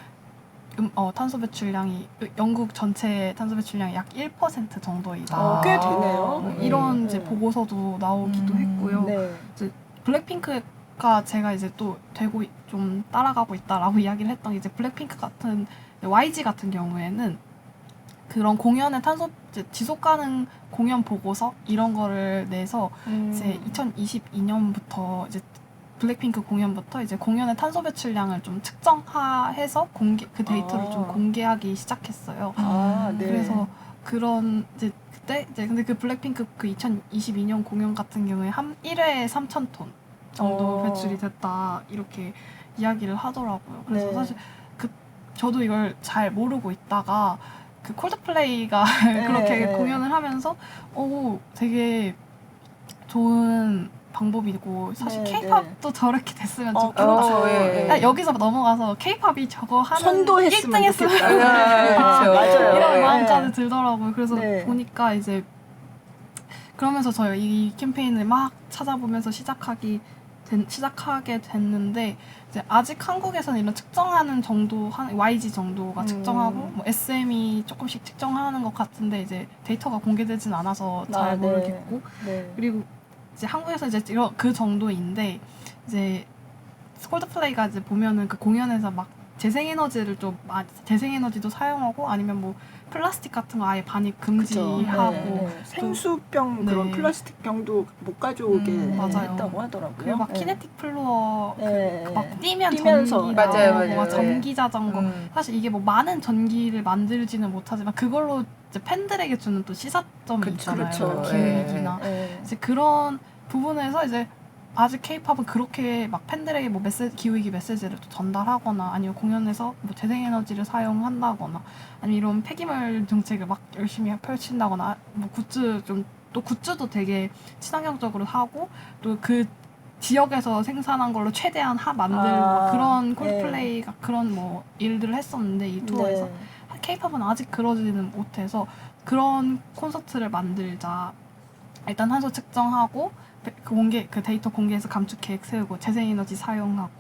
탄소 배출량이 영국 전체 탄소 배출량이 약 1% 정도이다.
꽤 되네요.
이런 이제 보고서도 나오기도 했고요.
네.
이제 블랙핑크가 제가 이제 또 되고 좀 따라가고 있다라고 이야기를 했던 게 이제 블랙핑크 같은 YG 같은 경우에는 그런 공연의 탄소 지속 가능 공연 보고서 이런 거를 내서 이제 2022년부터 이제 블랙핑크 공연부터 이제 공연의 탄소 배출량을 좀 측정해서 그 데이터를 좀 공개하기 시작했어요.
네.
그래서 그런 이제 그때 이제 근데 그 블랙핑크 그 2022년 공연 같은 경우에 한 1회에 3,000톤 정도 배출이 됐다 이렇게 이야기를 하더라고요. 그래서 사실 저도 이걸 잘 모르고 있다가 그 콜드플레이가 그렇게 공연을 하면서 되게 좋은 방법이고 사실 케이팝도 저렇게 됐으면 좋겠다.
그렇죠.
여기서 넘어가서 케이팝이 저거 하는
선도했으면
1등 했으면
좋겠다.
그렇죠.
맞아요.
이런 마음까지 들더라고요. 그래서
네.
보니까 이제 그러면서 저희 이 캠페인을 막 찾아보면서 시작하게 됐는데 이제 아직 한국에서는 이런 측정하는 정도 YG 정도가 측정하고 뭐 SM이 조금씩 측정하는 것 같은데 이제 데이터가 공개되진 않아서 잘 모르겠고 그리고 이제 한국에서 이제 그 정도인데 이제 콜드플레이가 이제 보면은 그 공연에서 막 재생에너지도 사용하고 아니면 뭐 플라스틱 같은 거 아예 반입 금지하고
생수병 그런 플라스틱 병도 못 가져오게 했다고 하더라고요.
그리고 막 키네틱 플로어 막
뛰면서
전기
맞아요.
전기 자전거 사실 이게 뭐 많은 전기를 만들지는 못하지만 그걸로 이제 팬들에게 주는 또 시사점이 있잖아요. 기획이나 이제 그런 부분에서 이제 아직 케이팝은 그렇게 막 팬들에게 뭐 기후위기 메시지를 또 전달하거나 아니면 공연에서 뭐 재생에너지를 사용한다거나 아니면 이런 폐기물 정책을 막 열심히 펼친다거나 뭐 굿즈도 되게 친환경적으로 하고 또 그 지역에서 생산한 걸로 최대한 만들고 그런 콜드플레이가 그런 뭐 일들을 했었는데 이 투어에서 케이팝은 아직 그러지는 못해서 그런 콘서트를 만들자. 일단 탄소 측정하고 그 데이터 공개해서 감축 계획 세우고 재생에너지 사용하고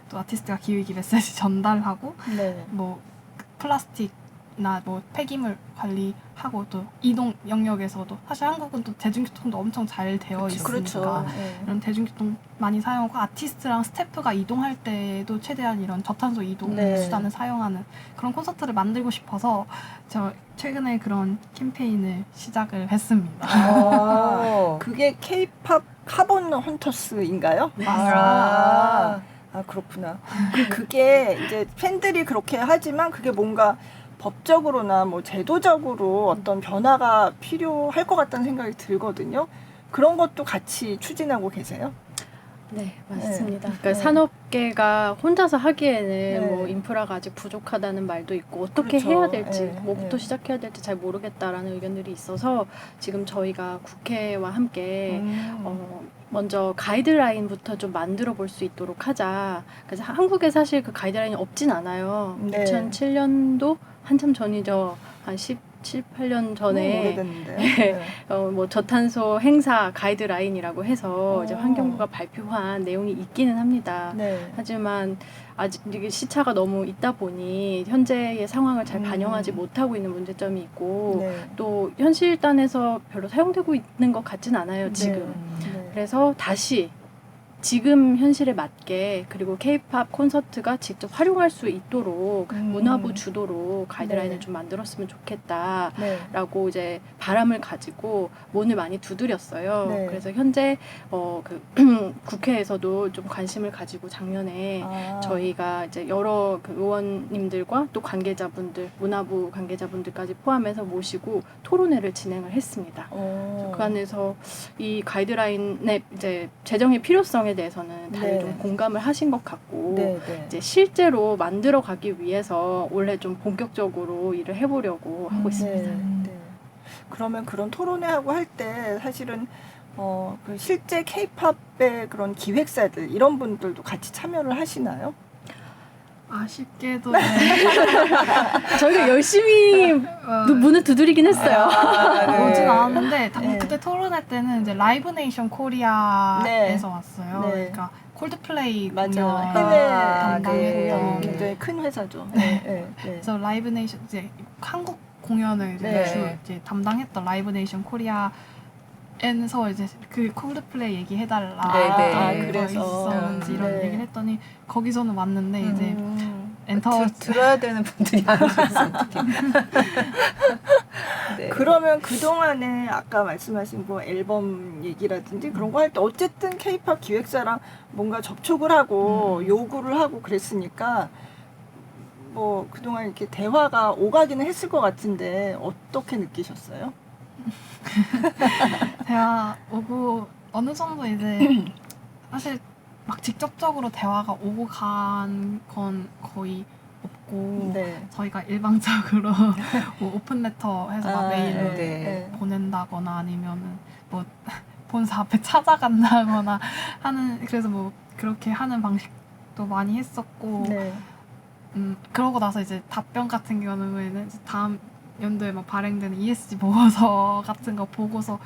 또 아티스트가 기후위기 메시지 전달하고 뭐 플라스틱 나 뭐 폐기물 관리하고 또 이동 영역에서도 사실 한국은 또 대중교통도 엄청 잘 되어 있으니까
그렇죠. 네.
이런 대중교통 많이 사용하고 아티스트랑 스태프가 이동할 때도 최대한 이런 저탄소 이동
네.
수단을 사용하는 그런 콘서트를 만들고 싶어서 저 최근에 그런 캠페인을 시작을 했습니다.
그게 K-팝 카본 헌터스인가요?
아.
그렇구나. 그게 이제 팬들이 그렇게 하지만 그게 뭔가 법적으로나 뭐 제도적으로 어떤 변화가 필요할 것 같다는 생각이 들거든요. 그런 것도 같이 추진하고 계세요?
네, 맞습니다. 그러니까 산업계가 혼자서 하기에는 뭐 인프라가 아직 부족하다는 말도 있고 어떻게
그렇죠.
해야 될지,
네.
뭐부터 시작해야 될지 잘 모르겠다라는 의견들이 있어서 지금 저희가 국회와 함께 먼저 가이드라인부터 좀 만들어 볼 수 있도록 하자. 그래서 한국에 사실 그 가이드라인이 없진 않아요.
네.
2007년도 한참 전이죠. 한 17, 18년 전에
오래됐는데.
뭐 저탄소 행사 가이드라인이라고 해서 이제 환경부가 발표한 내용이 있기는 합니다.
네.
하지만 아직 이게 시차가 너무 있다 보니 현재의 상황을 잘 반영하지 못하고 있는 문제점이 있고
네.
또 현실단에서 별로 사용되고 있는 것 같진 않아요, 지금.
네.
그래서 다시 지금 현실에 맞게 그리고 K-팝 콘서트가 직접 활용할 수 있도록 문화부 주도로 가이드라인을
네.
좀 만들었으면 좋겠다라고
네.
이제 바람을 가지고 문을 많이 두드렸어요.
네.
그래서 현재 국회에서도 좀 관심을 가지고 작년에 저희가 이제 여러 그 의원님들과 또 관계자분들, 문화부 관계자분들까지 포함해서 모시고 토론회를 진행을 했습니다. 그 안에서 이 가이드라인의 이제 제정의 필요성에 대해서는 다들
네.
좀 공감을 하신 것 같고
네. 네.
이제 실제로 만들어 가기 위해서 올해 좀 본격적으로 일을 해보려고 하고 있습니다.
네. 그러면 그런 토론회하고 할 때 사실은 그 실제 K-팝의 그런 기획사들 이런 분들도 같이 참여를 하시나요?
아쉽게도
저희가 열심히 문을 두드리긴 했어요.
네.
오진 않았는데
네.
그때 토론회 때는 이제 라이브 네이션 코리아에서
네.
왔어요.
네.
그러니까 콜드플레이
맞아요.
공연
해외
담당했던
네.
굉장히 큰 회사죠. 네.
그래서 라이브 네이션 이제 한국 공연을 이제
네.
이제 담당했던 라이브 네이션 코리아에서 이제 그 콜드플레이 얘기해달라
네, 네.
그래서 있었는지 이런
네.
얘기를 했더니 거기서는 왔는데 이제 엔터
들어야 되는 분들이 안 오셨어요. 네.
그러면 그동안에 아까 말씀하신 뭐 앨범 얘기라든지 그런 거 할 때 어쨌든 K-팝 기획사랑 뭔가 접촉을 하고 요구를 하고 그랬으니까 뭐 그동안 이렇게 대화가 오가기는 했을 것 같은데 어떻게 느끼셨어요?
대화 오고 어느 정도 이제 사실 막 직접적으로 대화가 오고 간 건 거의 없고
네.
저희가 일방적으로 뭐 오픈 레터 해서 막 메일을
네.
보낸다거나 아니면은 뭐 본사 앞에 찾아간다거나 하는 그래서 뭐 그렇게 하는 방식도 많이 했었고
네.
그러고 나서 이제 답변 같은 경우에는 이제 다음 연도에 막 발행되는 ESG 보고서 같은 거 보고서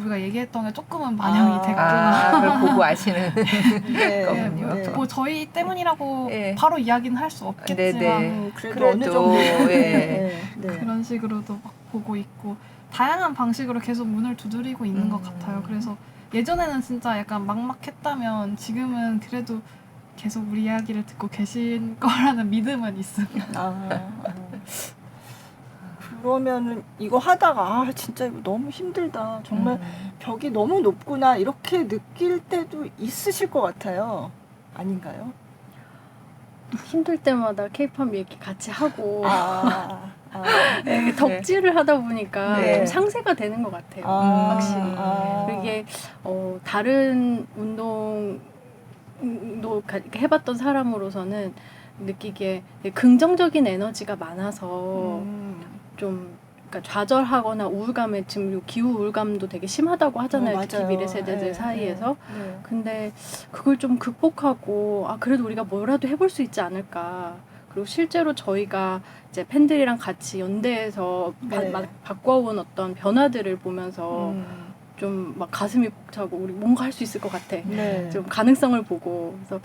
우리가 얘기했던 게 조금은 반영이 됐구나.
그걸 보고 아시는.
네.
거군요.
네.
뭐 저희 때문이라고
네.
바로 이야기는 할 수 없겠지만
네.
그래도 어느
그래도,
정도
예.
네.
그런 식으로도 막 보고 있고 다양한 방식으로 계속 문을 두드리고 있는 것 같아요. 그래서 예전에는 진짜 약간 막막했다면 지금은 그래도 계속 우리 이야기를 듣고 계신 거라는 믿음은 있습니다.
그러면은 이거 하다가 진짜 이거 너무 힘들다. 정말 벽이 너무 높구나 이렇게 느낄 때도 있으실 것 같아요. 아닌가요?
힘들 때마다 K-팝 얘기 같이 하고
네.
덕질을 하다 보니까
네.
좀 상세가 되는 것 같아요. 확실히. 이게 다른 운동도 이렇게 해봤던 사람으로서는 느끼기에 긍정적인 에너지가 많아서 좀 그러니까 좌절하거나 우울감에 지금 기후 우울감도 되게 심하다고 하잖아요. 특히
맞아요.
미래 세대들
네,
사이에서.
네.
근데 그걸 좀 극복하고 그래도 우리가 뭐라도 해볼 수 있지 않을까. 그리고 실제로 저희가 이제 팬들이랑 같이 연대해서
네.
바꿔온 어떤 변화들을 보면서 좀 막 가슴이 벅차고 우리 뭔가 할 수 있을 것 같아.
네.
좀 가능성을 보고 그래서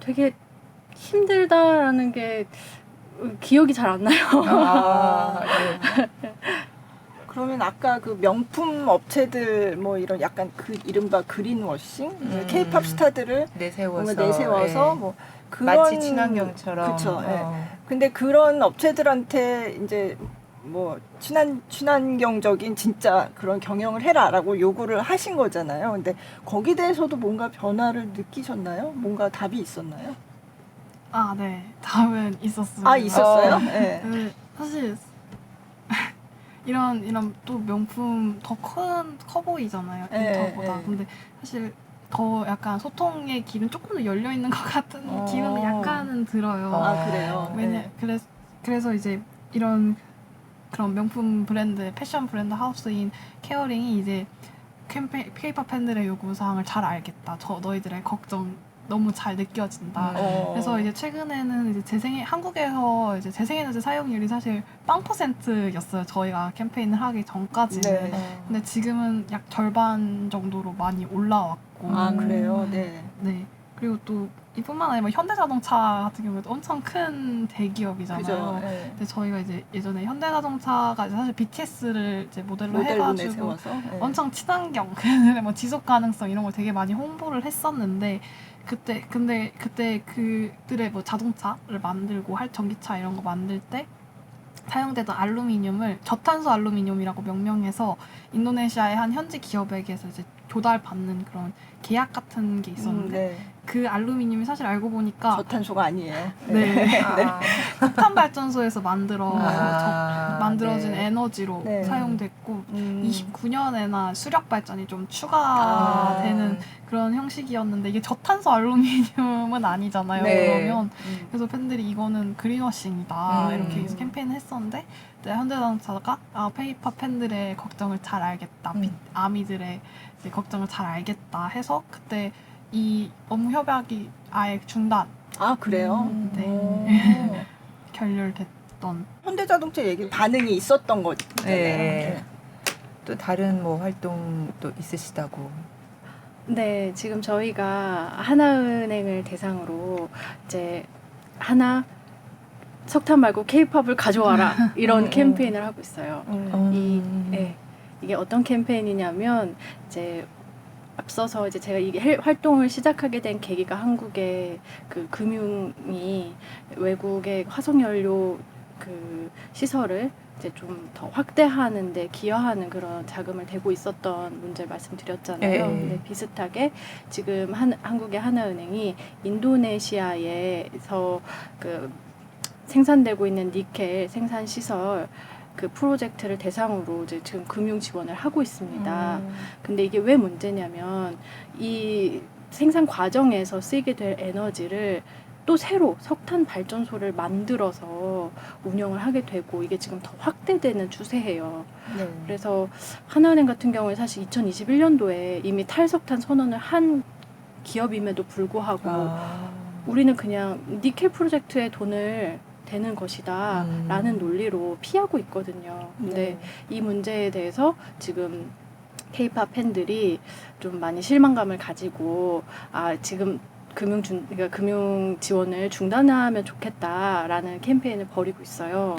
되게 힘들다라는 게 기억이 잘 안 나요.
아, 네.
그러면 아까 그 명품 업체들 뭐 이런 약간 그 이른바 그린워싱, 케이팝 스타들을
내세워서,
내세워서
예.
뭐 그런
마치 친환경처럼.
그쵸. 예. 근데 그런 업체들한테 이제 뭐 친환경적인 진짜 그런 경영을 해라라고 요구를 하신 거잖아요. 근데 거기에 대해서도 뭔가 변화를 느끼셨나요? 뭔가 답이 있었나요?
아, 네. 답은 있었어요.
아, 있었어요?
어.
네.
사실 이런 또 명품 더 커 보이잖아요.
네,
인터보다.
네.
근데 사실 더 약간 소통의 길은 조금 더 열려 있는 것 같은
어.
기분은 약간은 들어요.
아, 그래요?
왜냐
네.
그래서 이제 이런 그런 명품 브랜드, 패션 브랜드 하우스인 케어링이 이제 K-pop 팬들의 요구 사항을 잘 알겠다. 너희들의 걱정 너무 잘 느껴진다. 그래서 이제 최근에는 이제 한국에서 이제 재생에너지 사용률이 사실 0%였어요. 저희가 캠페인을 하기 전까지는.
네.
근데 지금은 약 절반 정도로 많이 올라왔고.
아, 그래요? 네.
네. 그리고 또 이뿐만 아니라 현대자동차 같은 경우에도 엄청 큰 대기업이잖아요.
그죠? 네.
근데 저희가 이제 예전에 현대자동차가 이제 사실 BTS를 이제 모델로
모델로
해가지고
내세워서. 네.
엄청 친환경, 뭐 지속 가능성 이런 걸 되게 많이 홍보를 했었는데 그때 그들의 뭐 자동차를 만들고 전기차 이런 거 만들 때 사용되던 알루미늄을 저탄소 알루미늄이라고 명명해서 인도네시아의 한 현지 기업에게서 이제 조달받는 그런 계약 같은 게 있었는데
네.
그 알루미늄이 사실 알고 보니까
저탄소가 아니에요.
네.
아,
석탄 발전소에서 만들어진
네.
에너지로
네.
사용됐고 29년에나 수력 발전이 좀 추가되는 그런 형식이었는데 이게 저탄소 알루미늄은 아니잖아요.
네.
그러면 그래서 팬들이 이거는 그린워싱이다 이렇게 해서
음.
캠페인을 했었는데 현대자동차가 페이퍼 팬들의 걱정을 잘 알겠다, 아미들의 이제 걱정을 잘 알겠다 해서 그때 이 업무 협약이 아예 중단
아, 그래요?
네.
오.
결렬됐던.
현대자동차 얘기 반응이 있었던 거잖아요.
네. 또 다른 뭐 활동도 있으시다고.
네, 지금 저희가 하나은행을 대상으로 이제 하나 석탄 말고 K-팝을 가져와라 이런 캠페인을 하고 있어요. 이게 어떤 캠페인이냐면 이제 앞서서 이제 제가 이게 활동을 시작하게 된 계기가 한국의 그 금융이 외국의 화석연료 그 시설을 이제 좀 더 확대하는 데 기여하는 그런 자금을 대고 있었던 문제를 말씀드렸잖아요. 근데 비슷하게 지금 한국의 하나은행이 인도네시아에서 그 생산되고 있는 니켈 생산 시설 그 프로젝트를 대상으로 이제 지금 금융 지원을 하고 있습니다. 근데 이게 왜 문제냐면 이 생산 과정에서 쓰이게 될 에너지를 또 새로 석탄 발전소를 만들어서 운영을 하게 되고 이게 지금 더 확대되는 추세예요.
네.
그래서 하나은행 같은 경우에 사실 2021년도에 이미 탈석탄 선언을 한 기업임에도 불구하고 우리는 그냥 니켈 프로젝트에 돈을 되는 것이다 라는 논리로 피하고 있거든요. 근데 이 문제에 대해서 지금 K-팝 팬들이 좀 많이 실망감을 가지고 지금 그러니까 금융 지원을 중단하면 좋겠다라는 캠페인을 벌이고 있어요.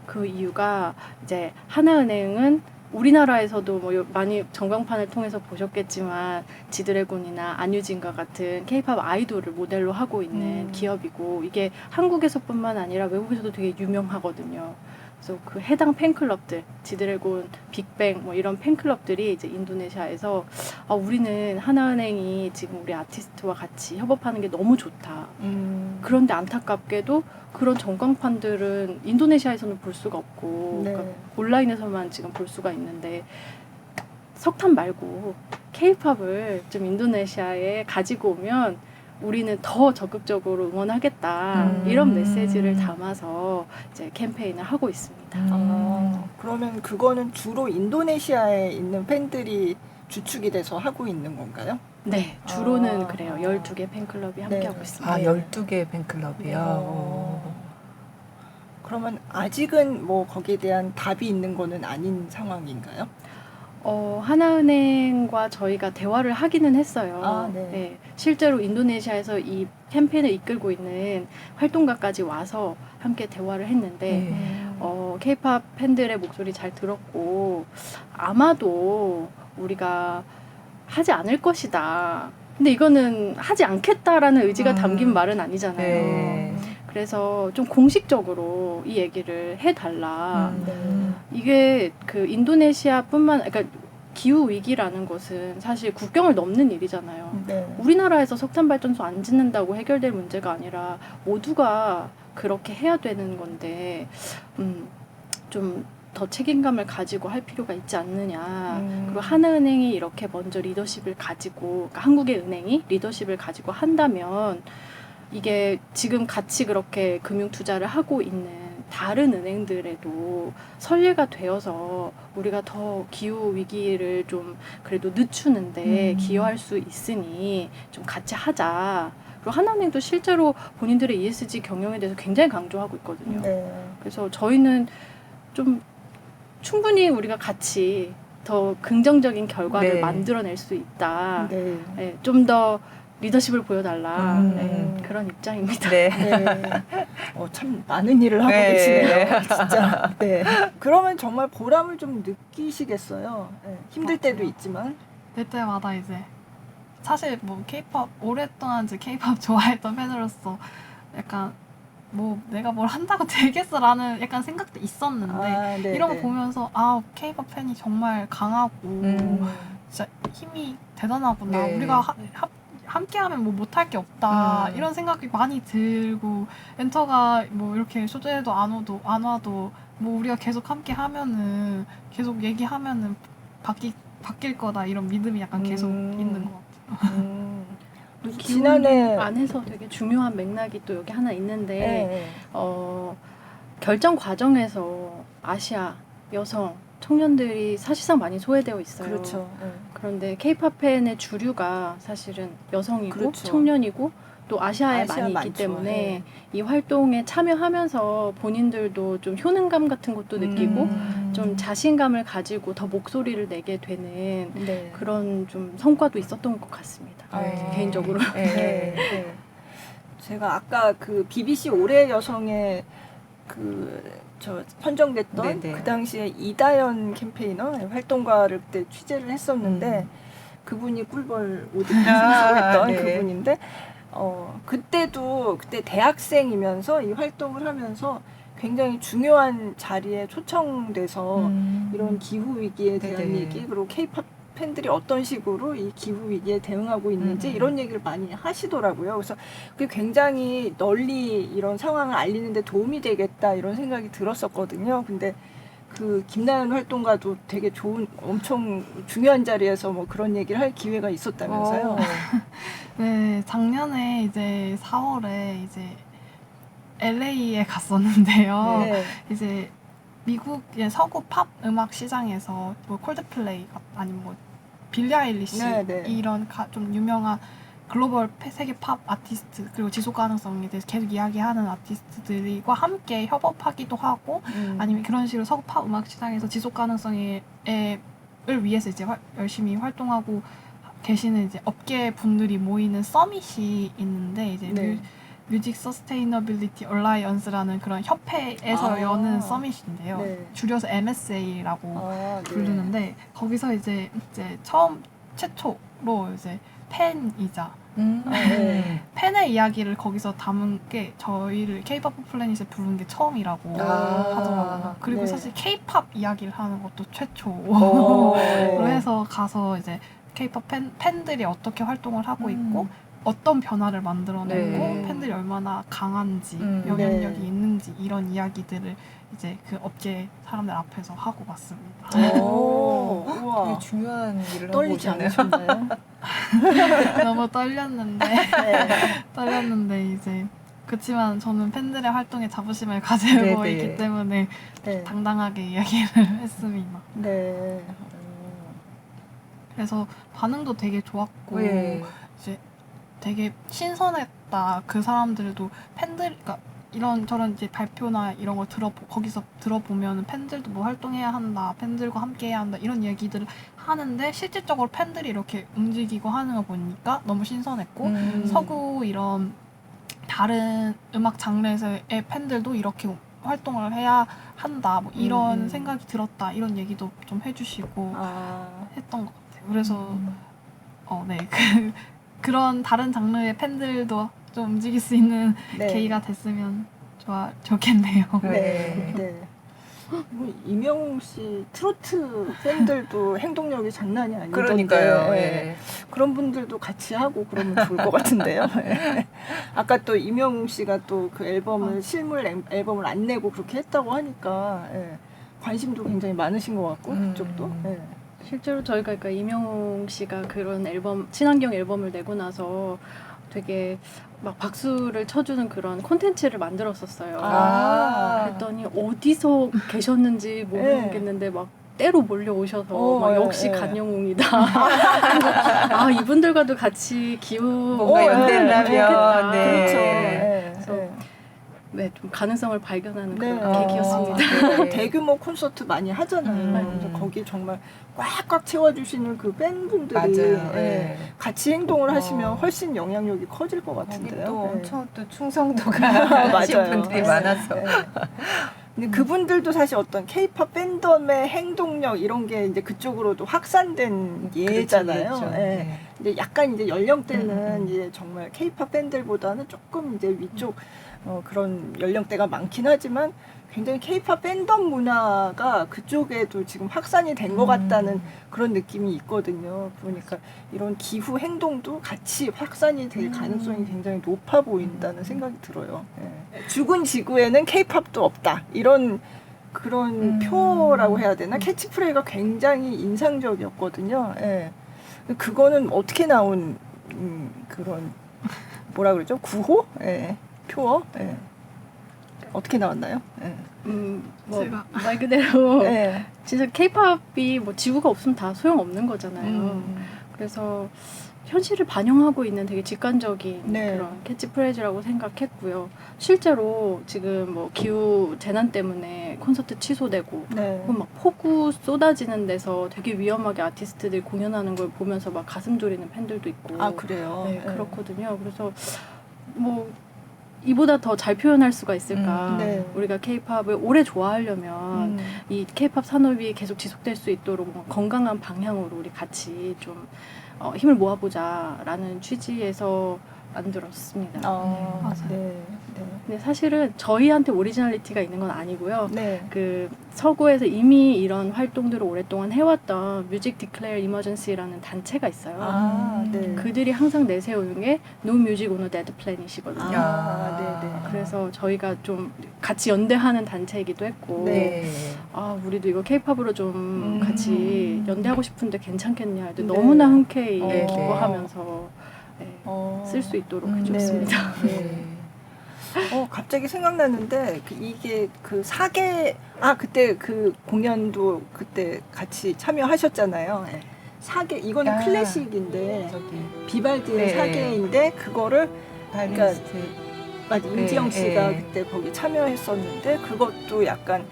그 이유가 이제 하나은행은 우리나라에서도 뭐 많이 전광판을 통해서 보셨겠지만 지드래곤이나 안유진과 같은 K-팝 아이돌을 모델로 하고 있는 기업이고 이게 한국에서뿐만 아니라 외국에서도 되게 유명하거든요. 그래서 그 해당 팬클럽들, 지드래곤, 빅뱅 뭐 이런 팬클럽들이 이제 인도네시아에서 우리는 하나은행이 지금 우리 아티스트와 같이 협업하는 게 너무 좋다. 그런데 안타깝게도 그런 전광판들은 인도네시아에서는 볼 수가 없고
네.
그러니까 온라인에서만 지금 볼 수가 있는데 석탄 말고 K-팝을 좀 인도네시아에 가지고 오면 우리는 더 적극적으로 응원하겠다 이런 메시지를 담아서 이제 캠페인을 하고 있습니다.
그러면 그거는 주로 인도네시아에 있는 팬들이 주축이 돼서 하고 있는 건가요?
네, 주로는 그래요. 12개 팬클럽이 함께하고 있습니다.
12개 팬클럽이요.
그러면 아직은 뭐 거기에 대한 답이 있는 거는 아닌 상황인가요?
하나은행과 저희가 대화를 하기는 했어요.
아, 네.
실제로 인도네시아에서 이 캠페인을 이끌고 있는 활동가까지 와서 함께 대화를 했는데 K-팝 팬들의 목소리 잘 들었고 아마도 우리가 하지 않을 것이다. 근데 이거는 하지 않겠다라는 의지가 담긴 말은 아니잖아요.
네.
그래서 좀 공식적으로 이 얘기를 해달라.
네.
이게 그 인도네시아뿐만 그러니까 기후 위기라는 것은 사실 국경을 넘는 일이잖아요.
네.
우리나라에서 석탄 발전소 안 짓는다고 해결될 문제가 아니라 모두가 그렇게 해야 되는 건데 좀 더 책임감을 가지고 할 필요가 있지 않느냐. 그리고 하나은행이 이렇게 먼저 리더십을 가지고 그러니까 한국의 은행이 리더십을 가지고 한다면 이게 지금 같이 그렇게 금융 투자를 하고 있는 다른 은행들에도 선례가 되어서 우리가 더 기후 위기를 좀 그래도 늦추는데 기여할 수 있으니 좀 같이 하자. 그리고 하나은행도 실제로 본인들의 ESG 경영에 대해서 굉장히 강조하고 있거든요.
네.
그래서 저희는 좀 충분히 우리가 같이 더 긍정적인 결과를
네.
만들어낼 수 있다.
네.
좀 더 리더십을 보여달라.
음.
그런 입장입니다.
네.
네. 참 많은 일을 하고
네.
계시네요. 진짜. 네. 그러면 정말 보람을 좀 느끼시겠어요. 네. 힘들 때도
맞아요.
있지만.
그때마다 이제 사실 뭐 K-팝 오랫동안 이제 K-팝 좋아했던 팬으로서 약간 뭐 내가 뭘 한다고 되겠어라는 약간 생각도 있었는데
네,
이런 거
네.
보면서 K-팝 팬이 정말 강하고 진짜 힘이 대단하구나.
네.
우리가 함께하면 뭐 못할 게 없다.
음.
이런 생각이 많이 들고 엔터가 뭐 이렇게 쇼제에도 안 와도 뭐 우리가 계속 함께하면은 계속 얘기하면은 바뀔 거다. 이런 믿음이 약간 계속 있는 것 같아요.
지난해
안에서 되게 중요한 맥락이 또 여기 하나 있는데
네.
결정 과정에서 아시아 여성 청년들이 사실상 많이 소외되어 있어요.
그렇죠. 네.
그런데 K-팝 팬의 주류가 사실은 여성이고
그렇죠.
청년이고 또 아시아에
아시아
많이
많죠.
있기 때문에
네.
이 활동에 참여하면서 본인들도 좀 효능감 같은 것도 느끼고 좀 자신감을 가지고 더 목소리를 내게 되는
네.
그런 좀 성과도 있었던 것 같습니다.
네.
개인적으로.
네. 네. 제가 아까 그 BBC 올해 여성의 저 선정됐던
네네.
그 당시에 이다연 캠페이너 활동가를 그때 취재를 했었는데 그분이 꿀벌 옷 입고 선수했던
네.
그분인데 그때 대학생이면서 이 활동을 하면서 굉장히 중요한 자리에 초청돼서 이런 기후 위기에 대한
네네.
얘기 그리고 K-팝 팬들이 어떤 식으로 이 기후 위기에 대응하고 있는지 이런 얘기를 많이 하시더라고요. 그래서 그게 굉장히 널리 이런 상황을 알리는데 도움이 되겠다 이런 생각이 들었었거든요. 근데 그 김나연 활동가도 되게 엄청 중요한 자리에서 뭐 그런 얘기를 할 기회가 있었다면서요.
네, 작년에 이제 4월에 이제 LA에 갔었는데요.
네.
이제 미국의 서구 팝 음악 시장에서 뭐 콜드플레이 아니면 뭐 빌리 아일리시
네, 네.
이런 좀 유명한 글로벌 세계 팝 아티스트 그리고 지속 가능성에 대해서 계속 이야기하는 아티스트들과 함께 협업하기도 하고 아니면 그런 식으로 서구 팝 음악 시장에서 지속 가능성을 위해서 이제 열심히 활동하고 계시는 이제 업계 분들이 모이는 서밋이 있는데 이제
네.
뮤직 서스테이너빌리티 얼라이언스라는 그런 협회에서 여는 서밋인데요.
네.
줄여서 MSA라고
네.
부르는데 거기서 이제 최초로 이제 팬이자
네.
팬의 이야기를 거기서 담은 게 저희를 K-팝 플래닛에 부른 게 처음이라고 하더라고요. 그리고
네.
사실 K-팝 이야기를 하는 것도 최초로
오.
해서 가서 이제 K-팝 팬들이 어떻게 활동을 하고 있고 어떤 변화를 만들어내고
네.
팬들이 얼마나 강한지
네.
영향력이 있는지 이런 이야기들을 이제 그 업계 사람들 앞에서 하고 왔습니다.
우와.
되게 중요한 일을 하고
떨리지
오셨네요.
않으셨나요?
너무 떨렸는데
네.
떨렸는데 이제 그렇지만 저는 팬들의 활동에 자부심을 가지고
네네.
있기 때문에
네.
당당하게 이야기를 했습니다.
네.
그래서 반응도 되게 좋았고
예.
이제 되게 신선했다. 그 사람들도 그러니까 이런저런 이제 발표나 이런 걸 거기서 들어보면 팬들도 뭐 활동해야 한다, 팬들과 함께해야 한다 이런 얘기들을 하는데 실질적으로 팬들이 이렇게 움직이고 하는 거 보니까 너무 신선했고 서구 이런 다른 음악 장르에서의 팬들도 이렇게 활동을 해야 한다 뭐 이런 생각이 들었다 이런 얘기도 좀 해주시고 했던 것 같아요. 그래서 네 그런 다른 장르의 팬들도 좀 움직일 수 있는 계기가 됐으면 좋겠네요.
네. 네. 뭐 이명웅 씨 트로트 팬들도 행동력이 장난이 아니던데
그러니까요. 예.
그런 분들도 같이 하고 그러면 좋을 것 같은데요. 예. 아까 또 이명웅 씨가 또 그 앨범을 실물 앨범을 안 내고 그렇게 했다고 하니까 예. 관심도 굉장히 많으신 것 같고 그쪽도. 예.
실제로 저희가 그러니까 이명웅 씨가 그런 앨범 친환경 앨범을 내고 나서 되게 막 박수를 쳐주는 그런 콘텐츠를 만들었었어요. 그랬더니 어디서 계셨는지 모르겠는데 막 때로 몰려오셔서 막 역시 간영웅이다. 아 이분들과도 같이 기후
뭔가 연대라면 네.
그렇죠.
네, 좀 가능성을 발견하는
네.
그런 계기였습니다.
대규모 콘서트 많이 하잖아요. 그래서 거기 정말 꽉꽉 채워주시는 그 팬분들이
맞아요.
예, 같이 행동을 하시면 훨씬 영향력이 커질 것 같은데요.
또
네.
엄청 또 충성도가
맞아요.
하신 분들이
네.
많아서.
네. 근데 그분들도 사실 어떤 케이팝 팬덤의 행동력 이런 게 이제 그쪽으로도 확산된 예잖아요.
그렇죠.
예.
네.
근데 약간 이제 연령대는 이제 정말 케이팝 팬들보다는 조금 이제 위쪽 그런 연령대가 많긴 하지만 굉장히 케이팝 팬덤 문화가 그쪽에도 지금 확산이 된 것 같다는 그런 느낌이 있거든요. 그러니까 이런 기후 행동도 같이 확산이 될 가능성이 굉장히 높아 보인다는 생각이 들어요. 예. 죽은 지구에는 케이팝도 없다. 이런 그런 표라고 해야 되나? 캐치프레이가 굉장히 인상적이었거든요. 예. 그거는 어떻게 나온 그런 뭐라 그러죠? 구호? 예. 표어? 예. 어떻게 나왔나요? 예.
말 그대로
예.
진짜 케이팝이 뭐 지구가 없으면 다 소용없는 거잖아요. 그래서 현실을 반영하고 있는 되게 직관적인
네.
그런 캐치프레이즈라고 생각했고요. 실제로 지금 뭐 기후 재난 때문에 콘서트 취소되고
네.
혹은 막 폭우 쏟아지는 데서 되게 위험하게 아티스트들이 공연하는 걸 보면서 막 가슴 졸이는 팬들도 있고
아, 그래요?
네,
예.
그렇거든요. 그래서 뭐 이보다 더 잘 표현할 수가 있을까?
네.
우리가 케이팝을 오래 좋아하려면 이 케이팝 산업이 계속 지속될 수 있도록 뭔가 건강한 방향으로 우리 같이 좀 힘을 모아보자라는 취지에서 만들었습니다.
맞아요.
네.
근데 사실은 저희한테 오리지널리티가 있는 건 아니고요.
네.
그 서구에서 이미 이런 활동들을 오랫동안 해왔던 뮤직 디클레어 이머전시라는 단체가 있어요.
네.
그들이 항상 내세우는 게 No Music on a Dead Planet이거든요.
네네.
그래서 저희가 좀 같이 연대하는 단체이기도 했고
네.
우리도 이거 케이팝으로 좀 같이 연대하고 싶은데 괜찮겠냐 해도
네.
너무나 흔쾌히
네.
기부하면서 쓸 수 있도록 해줬습니다.
네. 갑자기 생각났는데 이게 그 사계 그때 그 공연도 그때 같이 참여하셨잖아요. 네. 사계 이거는 클래식인데
저기
비발디의
네.
사계인데 그거를
바이올리니스트
맞아 임지영 씨가
네.
그때 거기 참여했었는데 그것도 약간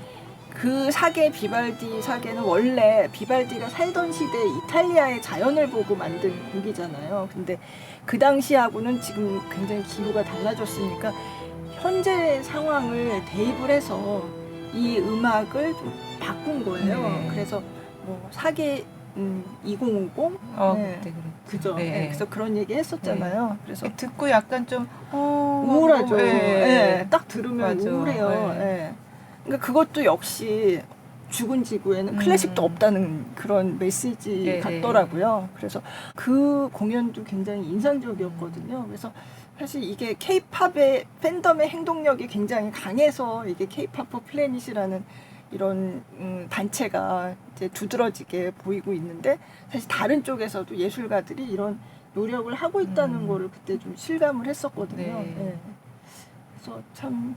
그 사계 비발디 사계는 원래 비발디가 살던 시대 이탈리아의 자연을 보고 만든 곡이잖아요. 근데 그 당시하고는 지금 굉장히 기후가 달라졌으니까 현재 상황을 대입을 해서 이 음악을 좀 바꾼 거예요.
네.
그래서 뭐 사계 2050 네.
그때
그죠.
네.
네. 그래서 그런 얘기 했었잖아요. 그래서
듣고 약간 좀
우울하죠.
네.
네. 딱 들으면
맞아.
우울해요.
네.
네. 그러니까 그것도 역시 죽은 지구에는 클래식도 없다는 그런 메시지
네.
같더라고요. 그래서 그 공연도 굉장히 인상적이었거든요. 그래서 사실 이게 케이팝의 팬덤의 행동력이 굉장히 강해서 이게 케이팝 포 플래닛이라는 이런 단체가 이제 두드러지게 보이고 있는데 사실 다른 쪽에서도 예술가들이 이런 노력을 하고 있다는 거를 그때 좀 실감을 했었거든요.
네.
네. 그래서 참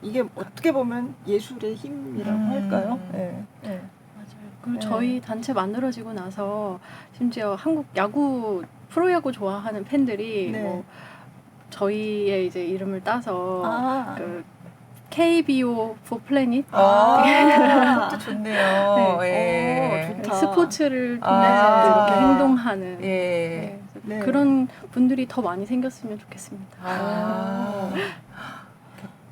이게 어떻게 보면 예술의 힘이라고 할까요? 네. 네.
맞아요. 그리고
네.
저희 단체 만들어지고 나서 심지어 한국 야구 프로야구 좋아하는 팬들이
네.
뭐 저희의 이제 이름을 따서
아,
그 KBO for Planet
그것도 좋네요.
네.
예.
좋다.
스포츠를 통해서
아.
이렇게 행동하는
예.
네,
네.
그런 분들이 더 많이 생겼으면 좋겠습니다.
아.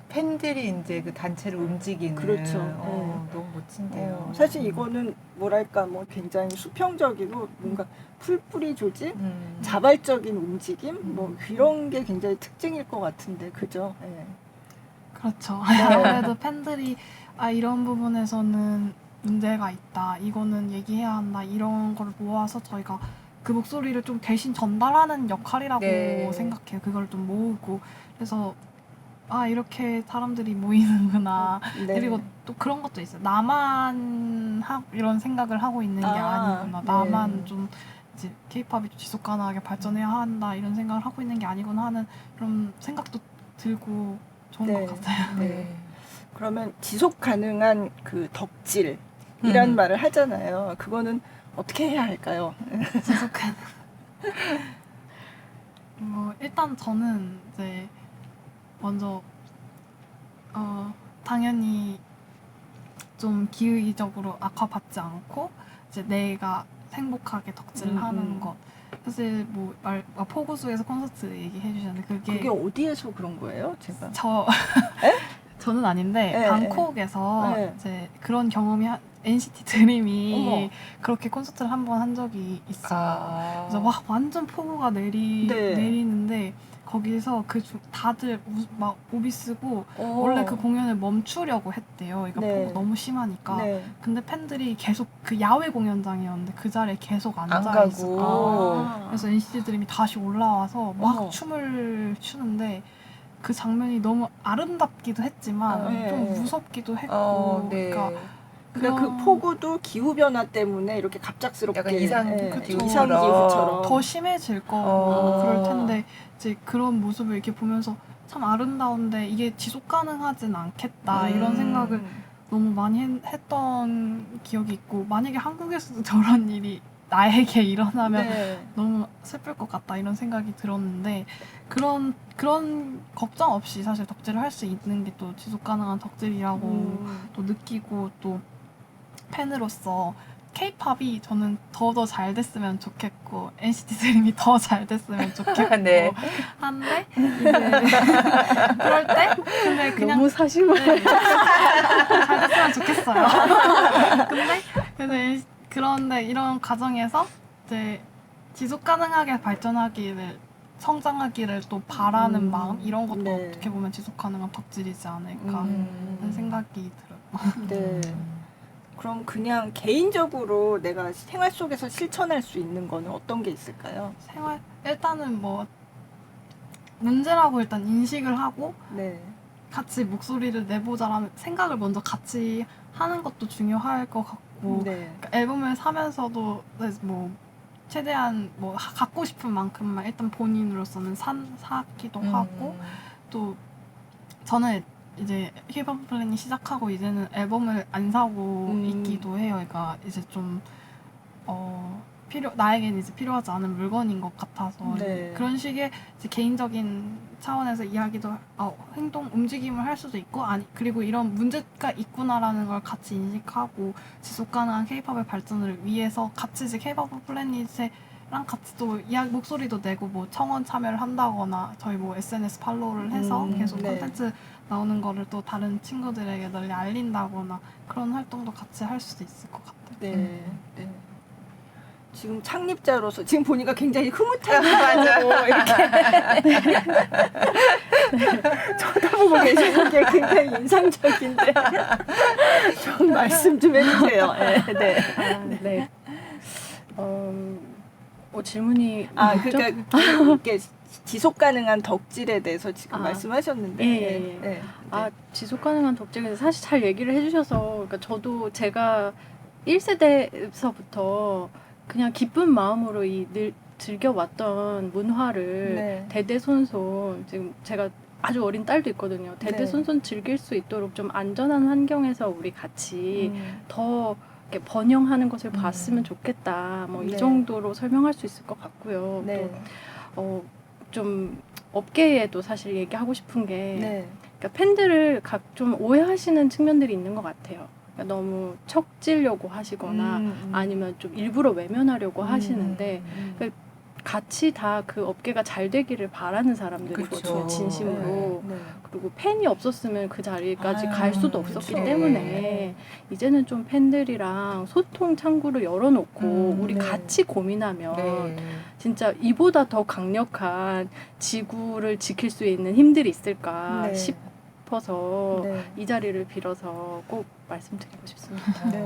팬들이 이제 그 단체를 움직이는.
그렇죠.
너무 멋진데요.
사실 이거는 뭐랄까 뭐 굉장히 수평적이고 뭔가 풀뿌리 조직, 자발적인 움직임 뭐 이런 게 굉장히 특징일 것 같은데 그죠? 예.
그렇죠. 아무래도 팬들이 이런 부분에서는 문제가 있다. 이거는 얘기해야 한다. 이런 걸 모아서 저희가 그 목소리를 좀 대신 전달하는 역할이라고
네.
생각해요. 그걸 좀 모으고. 그래서 이렇게 사람들이 모이는구나.
네.
그리고 또 그런 것도 있어요. 나만 이런 생각을 하고 있는 게 아니구나.
네.
나만 좀 이제 K-팝이 지속 가능하게 발전해야 한다. 이런 생각을 하고 있는 게 아니구나 하는 그런 생각도 들고 좋은
네.
것 같아요.
네.
그러면 지속 가능한 그 덕질이란 말을 하잖아요. 그거는 어떻게 해야 할까요?
지속하는. 일단 저는 이제 먼저 당연히 좀 기의적으로 악화받지 않고 이제 내가 행복하게 덕질을 하는 것. 사실 포구수에서 콘서트 얘기해 주셨는데
그게 어디에서 그런 거예요? 제가
저는 아닌데
네,
방콕에서
네.
이제 그런 경험이 NCT 드림이
어머.
그렇게 콘서트를 한 번 한 적이 있어요. 그래서 막 완전 폭우가
네.
내리는데 거기서 다들 막 오비 쓰고 원래 그 공연을 멈추려고 했대요. 그러니까
네.
폭우 너무 심하니까.
네.
근데 팬들이 계속 그 야외 공연장이었는데 그 자리에 계속
안
앉아
가고.
있었고 그래서 NCT 드림이 다시 올라와서 막
어머.
춤을 추는데 그 장면이 너무 아름답기도 했지만
네.
좀 무섭기도 했고
네.
그러니까
그러니까 그 폭우도 기후 변화 때문에 이렇게 갑작스럽게
약간 이상
그쵸.
이상기후처럼
더 심해질 거고 그럴 텐데 이제 그런 모습을 이렇게 보면서 참 아름다운데 이게 지속 가능하진 않겠다 이런 생각을 너무 많이 했던 기억이 있고 만약에 한국에서도 저런 일이 나에게 일어나면
네.
너무 슬플 것 같다 이런 생각이 들었는데 그런 걱정 없이 사실 덕질을 할 수 있는 게 또 지속 가능한 덕질이라고 또 느끼고 또 팬으로서 K-팝이 저는 더 잘 됐으면 좋겠고 NCT 드림이 더 잘 됐으면 좋겠고
네.
한데 이제 그럴 때 근데 그냥
너무 사심을
잘 됐으면 좋겠어요. 근데 그런데 이런 과정에서 이제 지속 가능하게 발전하기를 성장하기를 또 바라는 마음 이런 것도
네.
어떻게 보면 지속 가능한 덕질이지 않을까 하는 생각이 들어요.
네. 그럼 그냥 개인적으로 내가 생활 속에서 실천할 수 있는 거는 어떤 게 있을까요?
일단은 문제라고 일단 인식을 하고
네.
같이 목소리를 내보자라는 생각을 먼저 같이 하는 것도 중요할 것 같고
네.
그러니까 앨범을 사면서도 최대한 갖고 싶은 만큼만 일단 본인으로서는 사기도 하고 또 저는 이제 힙합 플랜이 시작하고 이제는 앨범을 안 사고 있기도 해요. 그러니까 이제 좀 나에겐 이제 필요하지 않은 물건인 것 같아서
네.
그런 식의 이제 개인적인 차원에서 이야기도 움직임을 할 수도 있고 그리고 이런 문제가 있구나라는 걸 같이 인식하고 지속 가능한 K-팝의 발전을 위해서 같이 이제 K-팝 플래닛이랑 같이 또 목소리도 내고 청원 참여를 한다거나 저희 SNS 팔로우를 해서 계속
네.
콘텐츠 나오는 거를 또 다른 친구들에게 널리 알린다거나 그런 활동도 같이 할 수도 있을 것 같아요.
네. 네. 지금 창립자로서 지금 보니까 굉장히 흐뭇하고 이렇게 쳐다보고 계시는 게 굉장히 인상적인데 좀 말씀 좀 해주세요. 네.
네. 질문이 뭐죠?
그러니까 이렇게 지속 가능한 덕질에 대해서 지금 말씀하셨는데.
예.
네.
지속 가능한 덕질에 대해서 사실 잘 얘기를 해주셔서 그러니까 저도 제가 1세대에서부터 그냥 기쁜 마음으로 늘 즐겨왔던 문화를
네.
대대손손 지금 제가 아주 어린 딸도 있거든요. 대대손손 즐길 수 있도록 좀 안전한 환경에서 우리 같이 더 이렇게 번영하는 것을 봤으면 좋겠다. 이
네.
정도로 설명할 수 있을 것 같고요.
네.
또 좀 업계에도 사실 얘기하고 싶은 게
네.
그러니까 팬들을 좀 오해하시는 측면들이 있는 것 같아요. 그러니까 너무 척지려고 하시거나 아니면 좀 일부러 외면하려고 하시는데 같이 다 그 업계가 잘 되기를 바라는 사람들이거든요.
그렇죠.
진심으로.
네.
그리고 팬이 없었으면 그 자리까지
아유,
갈 수도 없었기
그렇죠.
때문에
네.
이제는 좀 팬들이랑 소통 창구를 열어놓고 우리
네.
같이 고민하면
네.
진짜 이보다 더 강력한 지구를 지킬 수 있는 힘들이 있을까
네.
싶어서
네.
이 자리를 빌어서 꼭 말씀드리고 싶습니다.
네.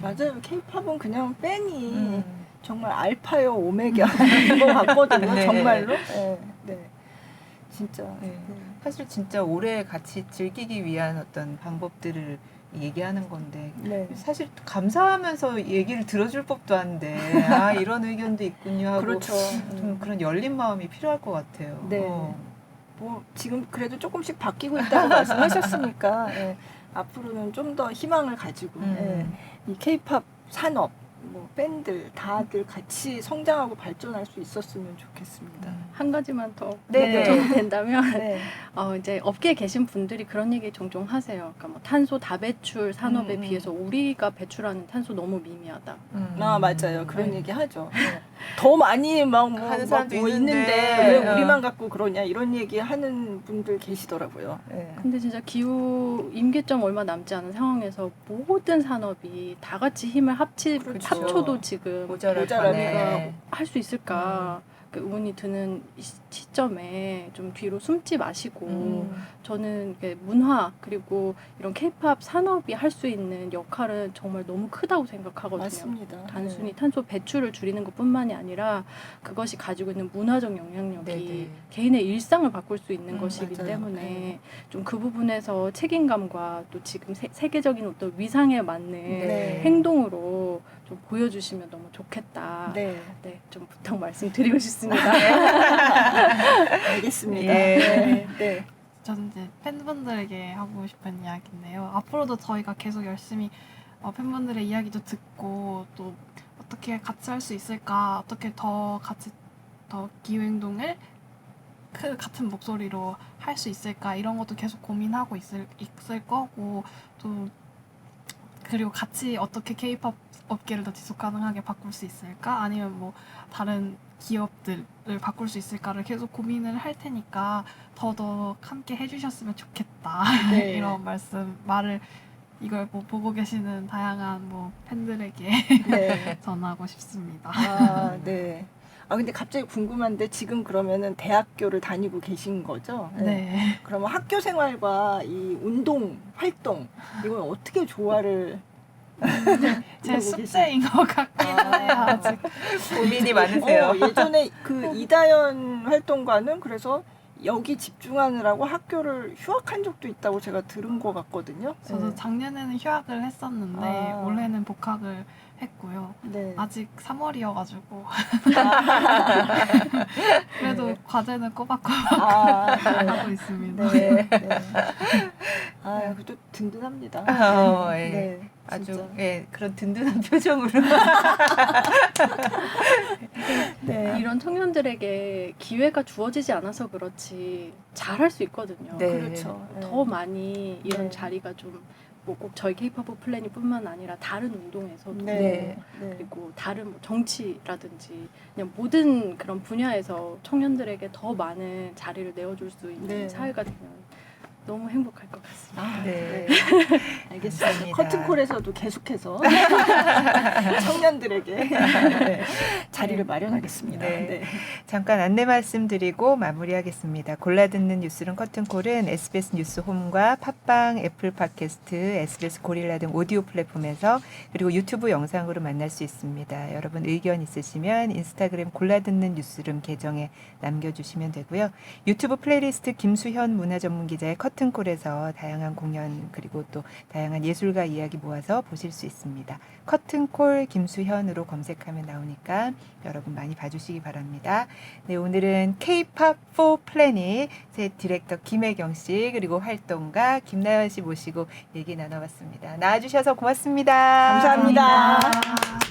맞아요. K-팝은 그냥 팬이
음.
정말 알파요 오메가인 것 같거든요.
네.
정말로. 네. 네. 진짜.
네.
네.
사실 진짜 오래 같이 즐기기 위한 어떤 방법들을 얘기하는 건데
네.
사실 감사하면서 얘기를 들어줄 법도 한데 아 이런 의견도 있군요 하고
그렇죠.
좀 그런 열린 마음이 필요할 것 같아요.
네. 뭐 지금 그래도 조금씩 바뀌고 있다고 말씀하셨으니까 예, 앞으로는 좀 더 희망을 가지고 예, 이 K-팝 산업, 뭐 밴드 다들 같이 성장하고 발전할 수 있었으면 좋겠습니다.
한 가지만 더
네.
요청이 된다면
네.
이제 업계에 계신 분들이 그런 얘기 종종 하세요. 그러니까 뭐 탄소 다배출 산업에 비해서 우리가 배출하는 탄소 너무 미미하다.
아 맞아요. 그런
네.
얘기 하죠. 네. 더 많이 막 뭐
하는 사람도
뭐
있는데,
있는데 왜 우리만 갖고 그러냐 이런 얘기 하는 분들 계시더라고요. 네.
근데 진짜 기후 임계점 얼마 남지 않은 상황에서 모든 산업이 다 같이 힘을
그렇죠.
합쳐도 지금
모자랄
모자라니까
판에.
할 수 있을까 그 의문이 드는 이 시점에 좀 뒤로 숨지 마시고 저는 이렇게 문화 그리고 이런 K-팝 산업이 할 수 있는 역할은 정말 너무 크다고 생각하거든요.
맞습니다.
단순히 탄소 배출을 줄이는 것뿐만이 아니라 그것이 가지고 있는 문화적 영향력이
네네.
개인의 일상을 바꿀 수 있는 것이기
맞아요.
때문에
네.
좀 그 부분에서 책임감과 또 지금 세계적인 어떤 위상에 맞는
네.
행동으로 좀 보여주시면 너무 좋겠다.
네.
네, 좀 부탁 말씀드리고 싶습니다.
알겠습니다.
예.
네. 네.
저는 이제 팬분들에게 하고 싶은 이야기인데요. 앞으로도 저희가 계속 열심히 팬분들의 이야기도 듣고 또 어떻게 같이 할 수 있을까, 어떻게 더 같이 더 기후행동을 같은 목소리로 할 수 있을까 이런 것도 계속 고민하고 있을 거고 또 그리고 같이 어떻게 K-팝 업계를 더 지속 가능하게 바꿀 수 있을까 아니면 뭐 다른 기업들을 바꿀 수 있을까를 계속 고민을 할 테니까 더더욱 함께 해주셨으면 좋겠다.
네.
이런 말을 이걸 뭐 보고 계시는 다양한 뭐 팬들에게
네.
전하고 싶습니다.
아, 네. 아, 근데 갑자기 궁금한데 지금 그러면은 대학교를 다니고 계신 거죠?
네.
그러면 학교 생활과 이 운동, 활동, 이걸 어떻게 조화를
제
하고
숙제인 것 같기는 해요. 아직.
고민이 많으세요.
예전에 그 이다연 활동가는 그래서 여기 집중하느라고 학교를 휴학한 적도 있다고 제가 들은 것 같거든요.
저도
네.
작년에는 휴학을 했었는데
아.
올해는 복학을 했고요.
네.
아직 3월이어가지고 그래도
네.
과제는 꼬박꼬박
아,
하고 있습니다.
네. 네. 아, 그래도 든든합니다.
예.
네.
아주
진짜.
예, 그런 든든한 표정으로
네.
이런 청년들에게 기회가 주어지지 않아서 그렇지 잘할 수 있거든요.
네.
그렇죠.
더 많이 이런
네.
자리가 좀 뭐 꼭 저희 K-팝 플래닛뿐만 아니라 다른 운동에서도
네. 네.
그리고 다른 뭐 정치라든지 그냥 모든 그런 분야에서 청년들에게 더 많은 자리를 내어줄 수 있는
네.
사회가 되면 너무 행복할 것 같습니다.
아,
네.
알겠습니다.
감사합니다.
커튼콜에서도 계속해서 청년들에게 네, 자리를 마련하겠습니다.
네.
네.
잠깐 안내 말씀드리고 마무리하겠습니다. 골라듣는 뉴스룸 커튼콜은 SBS 뉴스 홈과 팟빵, 애플 팟캐스트, SBS 고릴라 등 오디오 플랫폼에서 그리고 유튜브 영상으로 만날 수 있습니다. 여러분 의견 있으시면 인스타그램 골라듣는 뉴스룸 계정에 남겨주시면 되고요. 유튜브 플레이리스트 김수현 문화전문기자의 커튼콜에서 다양한 공연 그리고 또 다양한 예술가 이야기 모아서 보실 수 있습니다. 커튼콜 김수현으로 검색하면 나오니까 여러분 많이 봐주시기 바랍니다. 네, 오늘은 K-팝 4 플래닛 제 디렉터 김혜경 씨 그리고 활동가 김나연 씨 모시고 얘기 나눠봤습니다. 나와주셔서 고맙습니다.
감사합니다.
감사합니다.